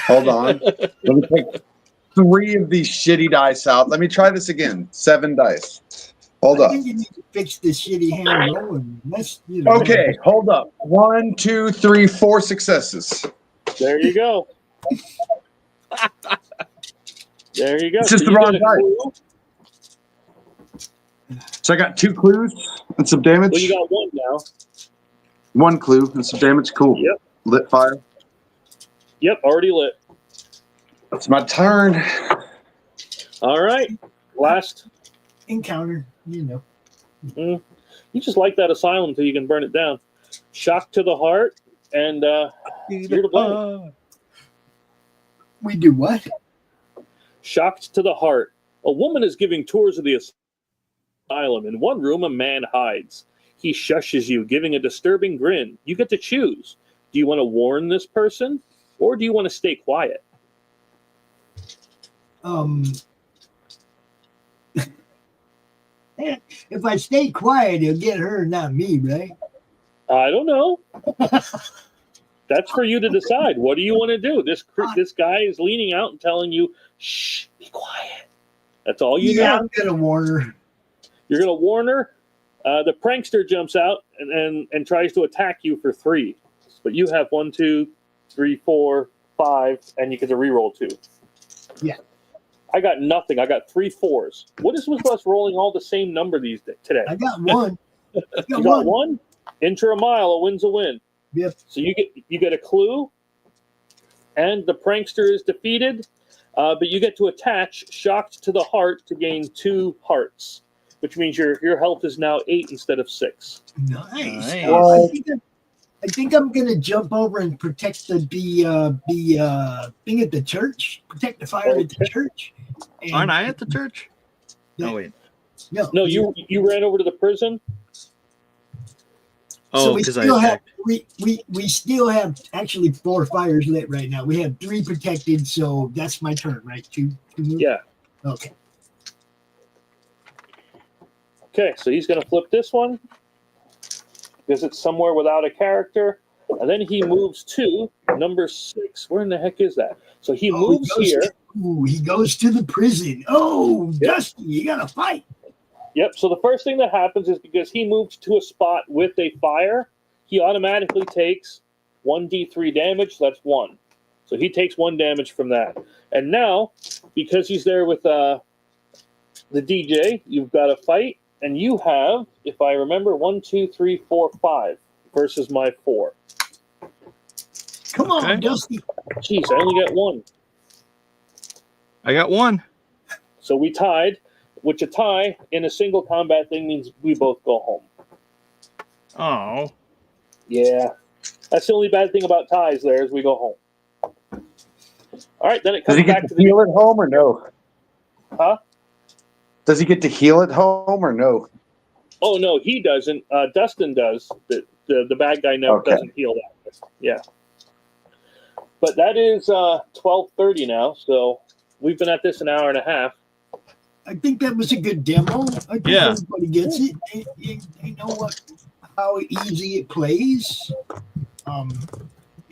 Hold on. Let me take 3 of these shitty dice out. Let me try this again. 7 dice. Hold I up. think you need to fix this shitty hand rolling. That's, Okay, hold up. 1, 2, 3, 4 successes. There you go. There you go. It's just So the you wrong get a dice. clue. So I got 2 clues and some damage. Well, you got 1 now. 1 clue and some damage. Cool. Yep. Lit fire. Yep, already lit. It's my turn. All right. Last. encounter, You just like that asylum until you can burn it down. Shock to the heart, and you're to blame. We do what? Shocked to the heart. A woman is giving tours of the asylum. In one room, a man hides. He shushes you, giving a disturbing grin. You get to choose. Do you want to warn this person, or do you want to stay quiet? If I stay quiet, he'll get her, not me, right? I don't know. That's for you to decide. What do you want to do? This guy is leaning out and telling you, "Shh, be quiet." That's all you know. I'm gonna warn her. You're gonna warn her. The prankster jumps out and tries to attack you for 3, but you have 1, 2, 3, 4, 5, and you get to reroll 2. Yeah. I got nothing. I got 3 4s. What is with us rolling all the same number today? I got one. You got one? Enter a mile. A win's a win. Yep. So you get a clue, and the prankster is defeated, but you get to attach shocked to the heart to gain 2 hearts, which means your health is now 8 instead of 6. Nice. Nice. I think I'm gonna jump over and protect the thing at the church. Protect the fire at the church. And, Aren't I at the church? Yeah. Oh wait. No, you ran over to the prison. Oh, because I attacked. We still have actually 4 fires lit right now. We have 3 protected, so that's my turn, right? 2 moves? Yeah. Okay. Okay, so he's going to flip this one because it's somewhere without a character, and then he moves to number 6. Where in the heck is that? So he moves here. He goes to the prison. Oh, Yep. Dusty, you gotta fight. Yep. So the first thing that happens is because he moved to a spot with a fire, he automatically takes 1d3 damage. So that's 1. So he takes 1 damage from that. And now, because he's there with the DJ, you've got to fight, and you have, if I remember, 1, 2, 3, 4, 5 versus my 4. Come on, Okay. Dusty. Jeez, I only got 1. I got 1. So we tied, which a tie in a single combat thing means we both go home. Oh. Yeah. That's the only bad thing about ties there is we go home. All right, then it Does comes he back get to to heal at home or no? Huh? Does he get to heal at home or no? Oh, no, he doesn't. Dustin does. The bad guy never doesn't heal that. Yeah. But that is 12:30 now, so we've been at this an hour and a half. I think that was a good demo. I think everybody gets it. They know how easy it plays.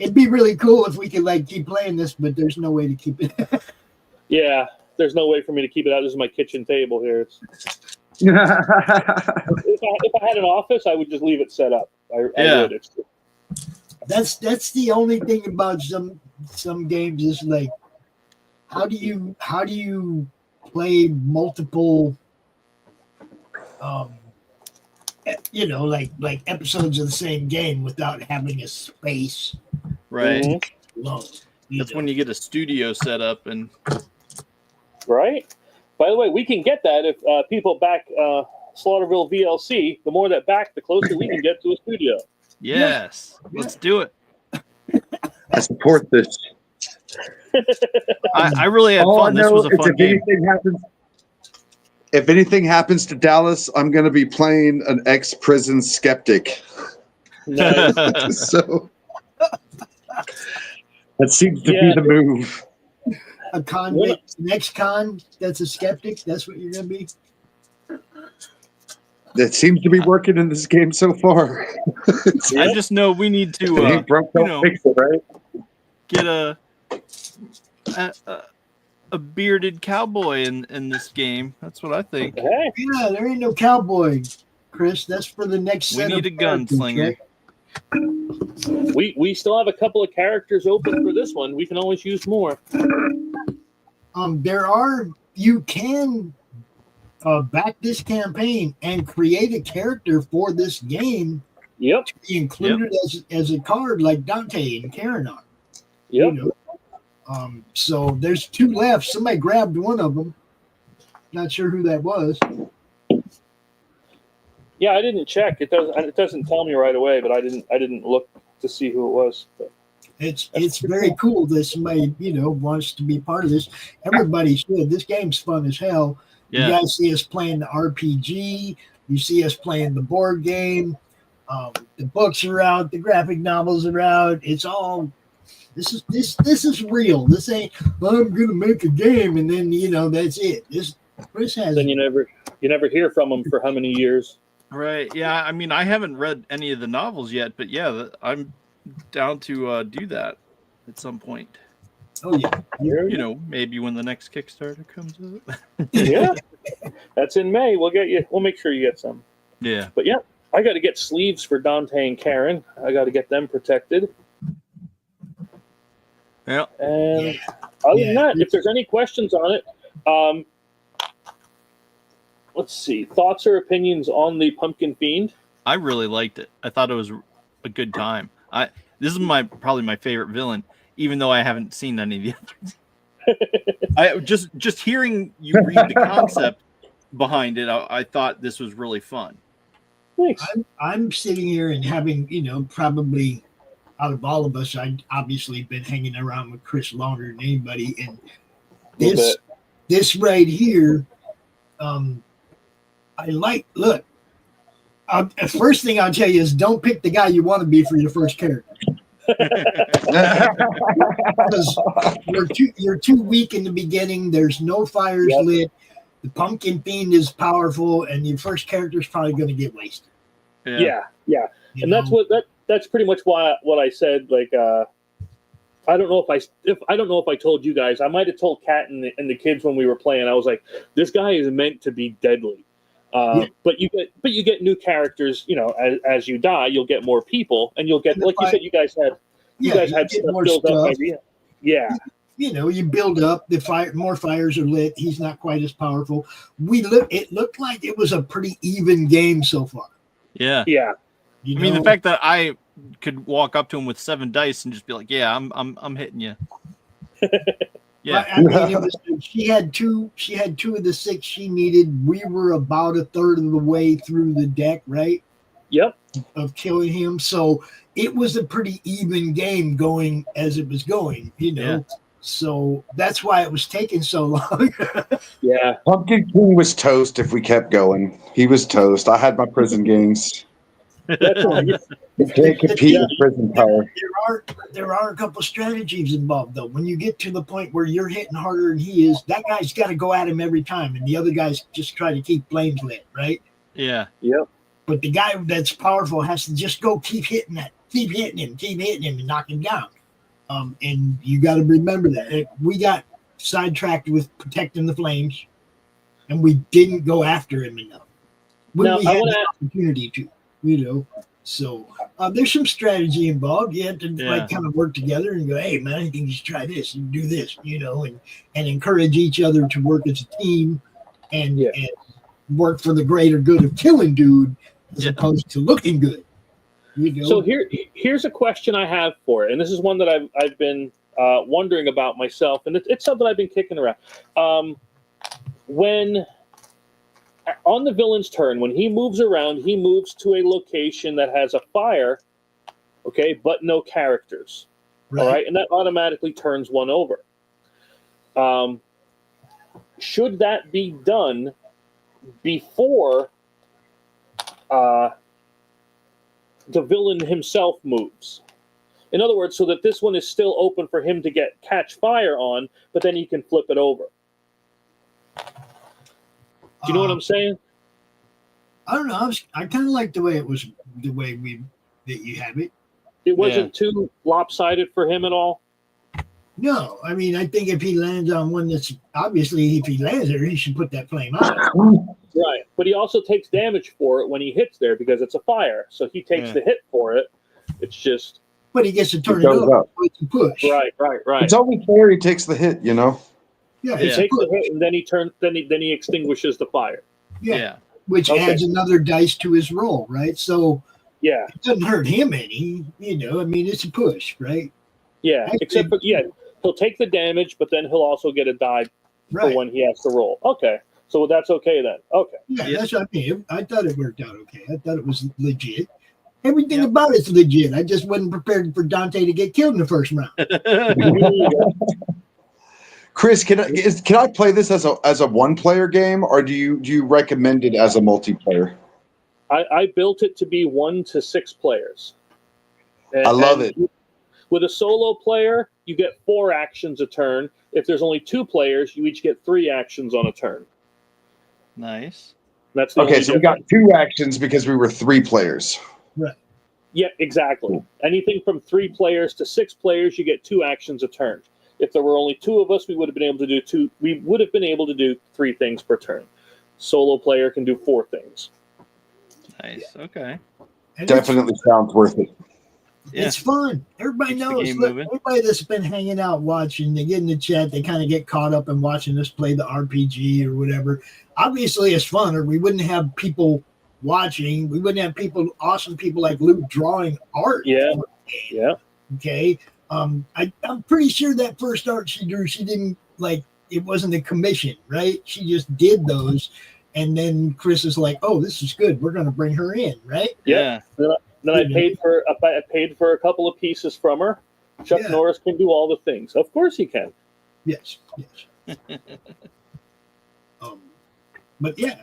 It'd be really cool if we could keep playing this, but there's no way to keep it. Yeah, there's no way for me to keep it out. This is my kitchen table here. If I had an office, I would just leave it set up. I would. That's the only thing about some games is how do you play multiple episodes of the same game without having a space. Right. Alone, That's when you get a studio set up and Right? By the way, we can get that if people back Slaughterville VLC. The more that back, the closer we can get to a studio. yes. Let's do it. I support this. I really had fun. This was a fun game. If anything happens to Dallas, I'm going to be playing an ex-prison skeptic. Nice. So that seems to be the move. A convict, an ex-con that's a skeptic. That's what you're going to be. That seems to be working in this game so far. I just know we need to fix it, right? get a bearded cowboy in this game. That's what I think. Hey. Yeah, there ain't no cowboy, Chris. That's for the next set. We need a gunslinger. We still have a couple of characters open for this one. We can always use more. You can back this campaign and create a character for this game. Yep. To be included as a card like Dante and Karen are. Yep. So there's 2 left. Somebody grabbed one of them. Not sure who that was. Yeah, I didn't check. It doesn't tell me right away, but I didn't look to see who it was. But it's very cool that somebody wants to be part of this. Everybody should. This game's fun as hell. Yeah. You guys see us playing the RPG. You see us playing the board game. The books are out. The graphic novels are out. It's all. This is real. This ain't. I'm gonna make a game and then that's it. Chris has. Then you never hear from him for how many years? Right. Yeah. I mean, I haven't read any of the novels yet, but yeah, I'm down to do that at some point. Oh yeah. You know, maybe when the next Kickstarter comes up. Yeah, that's in May. We'll get you. We'll make sure you get some. Yeah. But yeah, I got to get sleeves for Dante and Karen. I got to get them protected. Yeah. And other than that, if there's any questions on it, let's see. Thoughts or opinions on the Pumpkin Fiend? I really liked it. I thought it was a good time. This is probably my favorite villain, even though I haven't seen any of the others. I just hearing you read the concept behind it, I thought this was really fun. Thanks. I'm sitting here and having, probably out of all of us, I've obviously been hanging around with Chris longer than anybody, and this right here, I like. Look, first thing I'll tell you is don't pick the guy you want to be for your first character. Because you're too weak in the beginning. There's no fires lit. The Pumpkin Fiend is powerful, and your first character is probably going to get wasted. Yeah. And that's pretty much what I said. Like, I don't know if I told you guys. I might have told Kat and the kids when we were playing. I was like, this guy is meant to be deadly. But you get new characters. As you die, you'll get more people, and you'll get you said. You guys had stuff built up. Yeah. You build up more fires are lit. He's not quite as powerful. It looked like it was a pretty even game so far. Yeah. Yeah. I mean, the fact that I could walk up to him with 7 dice and just be like, "Yeah, I'm hitting you." Yeah. I mean, she had two of the 6 she needed. We were about a third of the way through the deck, right? Yep. Of killing him. So it was a pretty even game going as it was going, Yeah. So that's why it was taking so long. Yeah. Pumpkin King was toast if we kept going. He was toast. I had my prison games. That's right. You can't compete with prison power. There are a couple strategies involved, though. When you get to the point where you're hitting harder than he is, that guy's got to go at him every time, and the other guys just try to keep flames lit, right? Yeah. Yep. But the guy that's powerful has to just go keep hitting him, and knock him down. And you got to remember that we got sidetracked with protecting the flames, and we didn't go after him enough when we had the opportunity to. So there's some strategy involved. You have to kind of work together and go, hey man, I think you should try this and do this, and encourage each other to work as a team and work for the greater good of killing dude as opposed to looking good. So here's a question I have for it, and this is one that I've been wondering about myself, and it's something I've been kicking around. When on the villain's turn, when he moves around, he moves to a location that has a fire, okay, but no characters. Right. All right, and that automatically turns one over. Should that be done before the villain himself moves? In other words, so that this one is still open for him to catch fire on, but then he can flip it over. Do you know what I'm saying? I don't know. I kind of like the way that you have it. It wasn't too lopsided for him at all. No, I mean, I think if he lands on one that's obviously, if he lands there, he should put that flame out. Right, but he also takes damage for it when he hits there because it's a fire. So he takes the hit for it. It's just. But he gets to turn it up. To push. Right. It's only fair he takes the hit, Yeah, he takes the hit and then he extinguishes the fire. Yeah. Which adds another dice to his roll, right? So it doesn't hurt him any, I mean, it's a push, right? Yeah, except for he'll take the damage, but then he'll also get a die for when he has to roll. Okay. So that's okay then. Okay. Yeah, that's what I mean. I thought it worked out okay. I thought it was legit. Everything about it's legit. I just wasn't prepared for Dante to get killed in the first round. Chris, can I play this as a one-player game, or do you recommend it as a multiplayer? I built it to be 1 to 6 players. I love it. With a solo player, you get 4 actions a turn. If there's only 2 players, you each get 3 actions on a turn. Nice. That's okay. So we got 2 actions because we were 3 players. Right. Yeah, exactly. Anything from 3 players to 6 players, you get 2 actions a turn. If there were only 2 of us, we would have been able to do 2. We would have been able to do 3 things per turn. Solo player can do 4 things. Nice. Okay. And Definitely sounds worth it. Yeah. it's fun. Everybody Keeps the knows. game Look, moving. everybody that's been hanging out watching, they get in the chat, they kind of get caught up in watching us play the RPG or whatever. Obviously, it's fun, or we wouldn't have people watching. We wouldn't have awesome people like Luke drawing art. Yeah. Yeah. Okay. I'm pretty sure that first art she drew, she didn't it wasn't a commission, right? She just did those. And then Chris is like, "Oh, this is good. We're going to bring her in, right?" Yeah. Then I paid for a couple of pieces from her. Chuck Norris can do all the things. Of course he can. Yes. But yeah,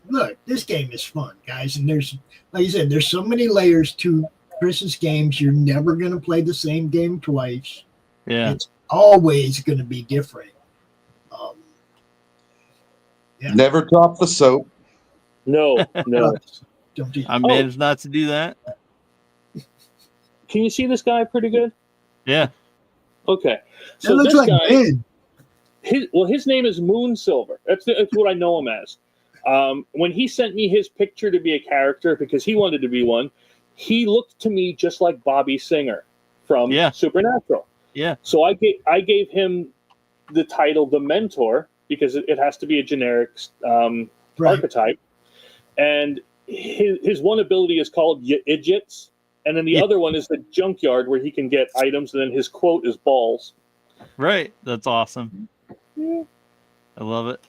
look, this game is fun, guys. And there's, like you said, there's so many layers to Chris's games. You're never going to play the same game twice. Yeah. It's always going to be different. Never drop the soap. No. Don't do I managed not to do that. Can you see this guy pretty good? Yeah. Okay. That So looks this like guy, Ben. his name is Moon Silver. That's what I know him as. When he sent me his picture to be a character because he wanted to be one, he looked to me just like Bobby Singer from Supernatural. Yeah. So I gave him the title The Mentor because it has to be a generic archetype. And his one ability is called Idiots. And then the other one is the Junkyard, where he can get items. And then his quote is balls. Right. That's awesome. Yeah. I love it.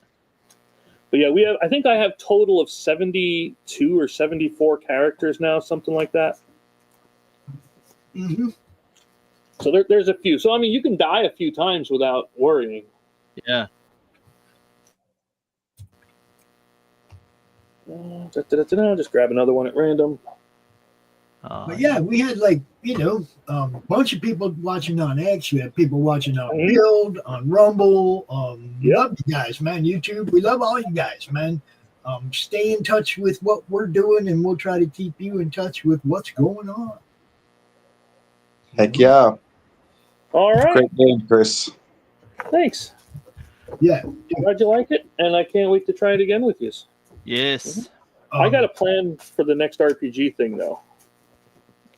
But yeah, I think I have total of 72 or 74 characters now, something like that. Mm-hmm. So there's a few. So, I mean, you can die a few times without worrying. Yeah. Just grab another one at random. But yeah, we had a bunch of people watching on X. We had people watching on Build, on Rumble. Love you guys, man. YouTube, we love all you guys, man. Stay in touch with what we're doing, and we'll try to keep you in touch with what's going on. Heck yeah. All right. Great game, Chris. Thanks. Yeah. Glad you like it, and I can't wait to try it again with you. Yes. I got a plan for the next RPG thing, though.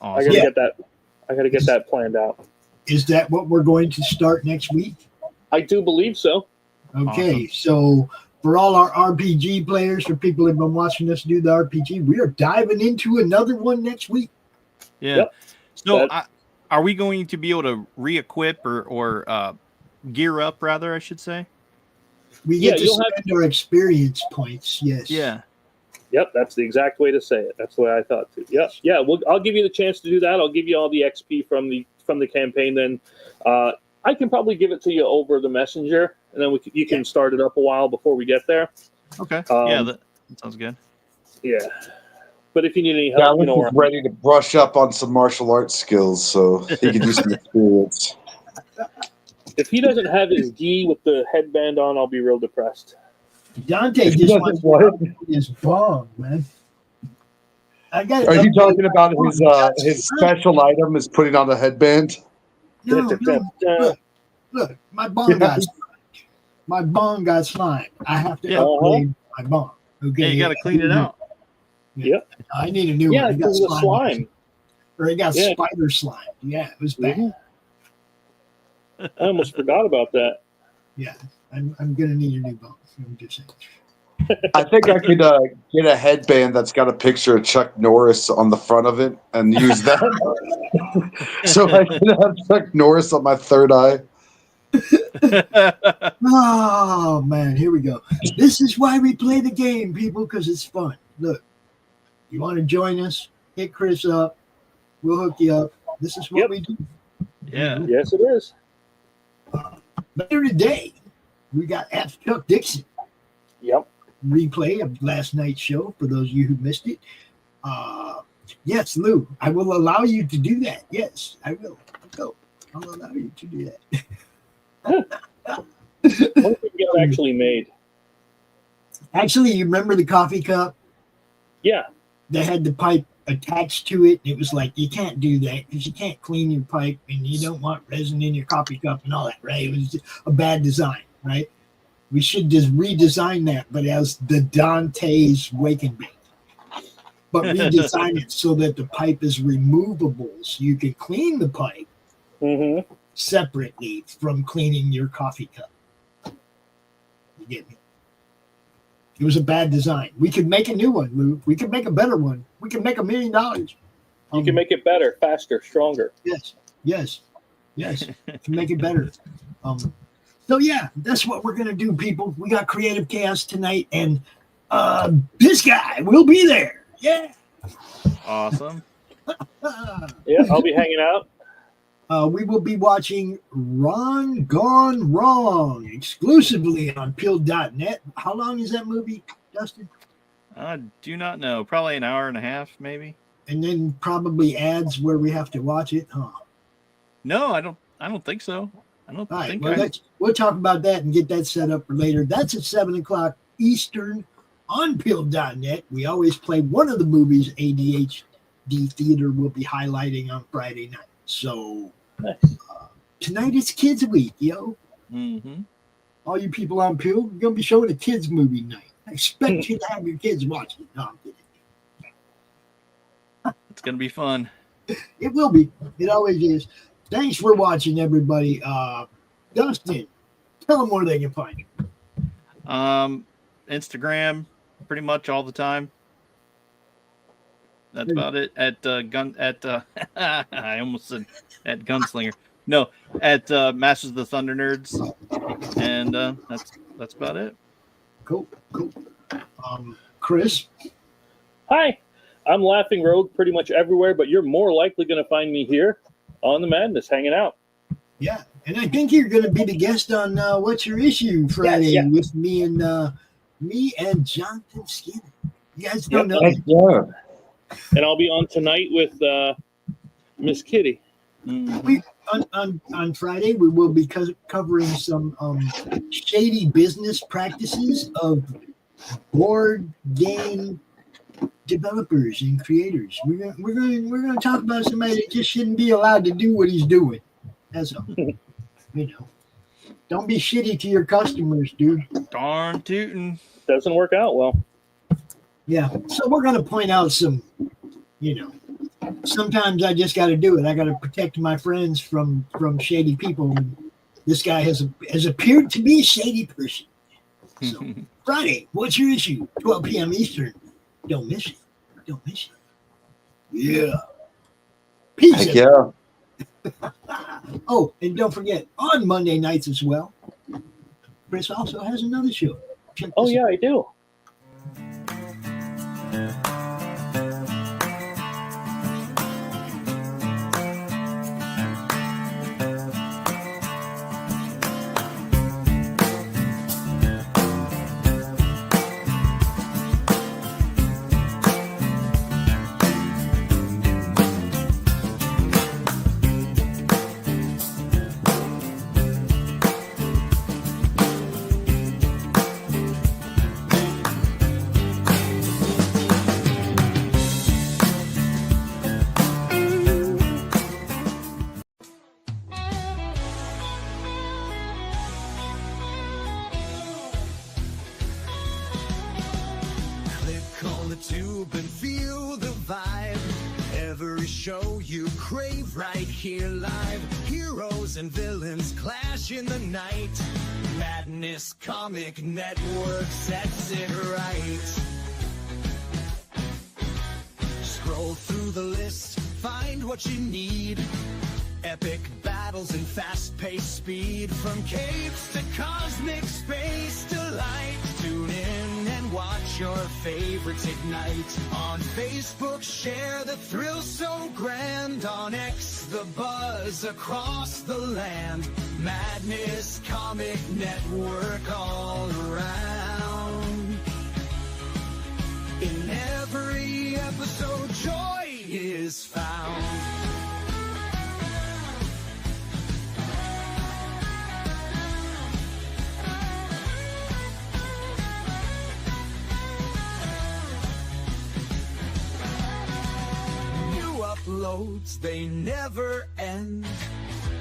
Awesome. I gotta get that planned out. Is that what we're going to start next week? I do believe so. Okay, so for all our RPG players, for people who've been watching us do the RPG, we are diving into another one next week. Yeah. Yep. So are we going to be able to re-equip or gear up, rather, I should say? We get to spend our experience points, yes. Yeah. Yep, that's the exact way to say it. That's the way I thought too. Yep. Yeah, I'll give you the chance to do that. I'll give you all the XP from the campaign. Then I can probably give it to you over the messenger, and then you can start it up a while before we get there. Okay. That sounds good. Yeah. But if you need any help, Alan is ready to brush up on some martial arts skills, so he can use some experience. If he doesn't have his gi with the headband on, I'll be real depressed. Dante just wants to his bomb, man. Are you talking about his special item is putting on the headband? No. Look, my bomb got slimed. My bomb got slimed. I have to upgrade my bomb. Okay, yeah, you got to clean it out. Yep. I need a new one. Yeah, it got slime. Or it got spider slime. Yeah, it was bad. I almost forgot about that. Yeah, I'm gonna need a new bomb. I'm just saying. I think I could get a headband that's got a picture of Chuck Norris on the front of it and use that. So I can have Chuck Norris on my third eye. Oh, man, here we go. This is why we play the game, people, because it's fun. Look, you want to join us? Hit Chris up. We'll hook you up. This is what we do. Yeah. Yes, it is. Later today, we got Ask Chuck Dixon. Yep. Replay of last night's show for those of you who missed it. Yes, Lou, I will allow you to do that. Yes, I will. I'll allow you to do that. What did we get actually made? Actually, you remember the coffee cup? Yeah. That had the pipe attached to it. It was like, you can't do that because you can't clean your pipe and you don't want resin in your coffee cup and all that, right? It was just a bad design, right? We should just redesign that, but as the Dante's Wake and Bake. But redesign it so that the pipe is removable, so you can clean the pipe separately from cleaning your coffee cup. You get me? It was a bad design. We could make a new one, Lou. We could make a better one. We could make $1 million. You can make it better, faster, stronger. Yes. You can make it better. So yeah, that's what we're gonna do, people. We got Creative Chaos tonight, and this guy will be there. Yeah. Awesome. Yeah, I'll be hanging out. We will be watching Ron Gone Wrong exclusively on Peel.net. How long is that movie, Dustin? I do not know. Probably an hour and a half, maybe. And then probably ads where we have to watch it, huh? No, I don't think so. I don't All right, think well, we'll talk about that and get that set up for later. That's at 7 o'clock Eastern on Peel.net. We always play one of the movies ADHD Theater will be highlighting on Friday night. So tonight is Kids Week, yo. Mm-hmm. All you people on Peel, we're going to be showing a kids movie night. I expect you to have your kids watch it. No, I'm kidding. It's going to be fun. It will be. It always is. Thanks for watching, everybody. Dustin, tell them where they can find you. Instagram, pretty much all the time. That's about it. I almost said at Gunslinger. No, at Masters of the Thunder Nerds, and that's about it. Cool. Chris. Hi, I'm Laughing Rogue pretty much everywhere, but you're more likely going to find me here on the Madness, hanging out. Yeah, and I think you're going to be the guest on What's Your Issue Friday with me and Jonathan Skinner. You guys don't know. Yeah. And I'll be on tonight with Miss Kitty. On Friday, we will be covering some shady business practices of board game developers and creators. We're going to talk about somebody that just shouldn't be allowed to do what he's doing. That's all. Don't be shitty to your customers, dude. Darn tootin'. Doesn't work out well. Yeah. So we're going to point out some, sometimes I just got to do it. I got to protect my friends from shady people. This guy has appeared to be a shady person. So Friday, What's Your Issue? 12 p.m. Eastern. Don't miss it. Yeah. Peace. Heck yeah. Oh, and don't forget, on Monday nights as well, Chris also has another show. Oh, yeah, I do. And villains clash in the night. Madness Comic Network sets it right. Scroll through the list, find what you need. Epic battles and fast-paced speed. From capes to cosmic space delight. Tune in and watch your favorites ignite. On Facebook, share the thrill so grand. On X, the buzz across the land. Madness Comic Network all around. In every episode, joy is found. uploads, they never end.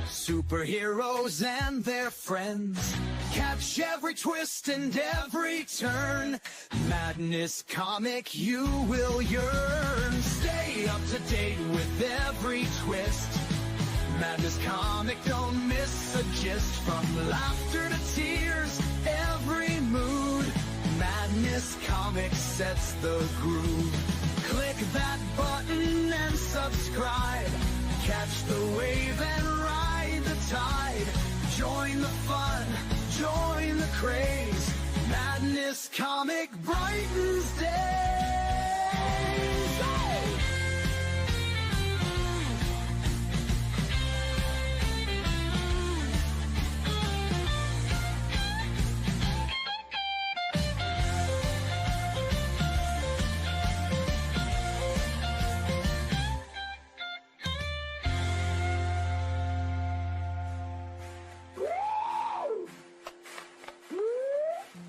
Superheroes and their friends catch every twist and every turn. Madness Comic, you will yearn. Stay up to date with every twist. Madness Comic, don't miss a gist. From laughter to tears, every mood. Madness Comic sets the groove. Click that button and subscribe. Catch the wave and ride the tide. Join the fun, join the craze. Madness Comic brightens days. Hey!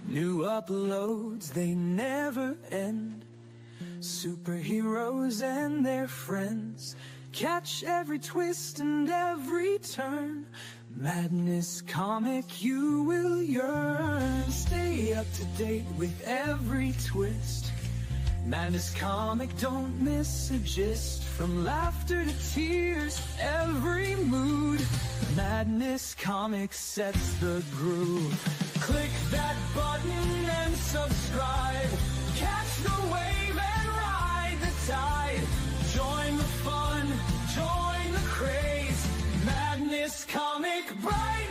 New uploads, they never end. Superheroes and their friends catch every twist and every turn. Madness Comic, you will yearn. Stay up to date with every twist. Madness Comic, don't miss a gist. From laughter to tears, every mood. Madness Comic sets the groove. Click that button and subscribe. Catch the wave and ride the tide. Join the fun, join the craze. Madness Comic bright.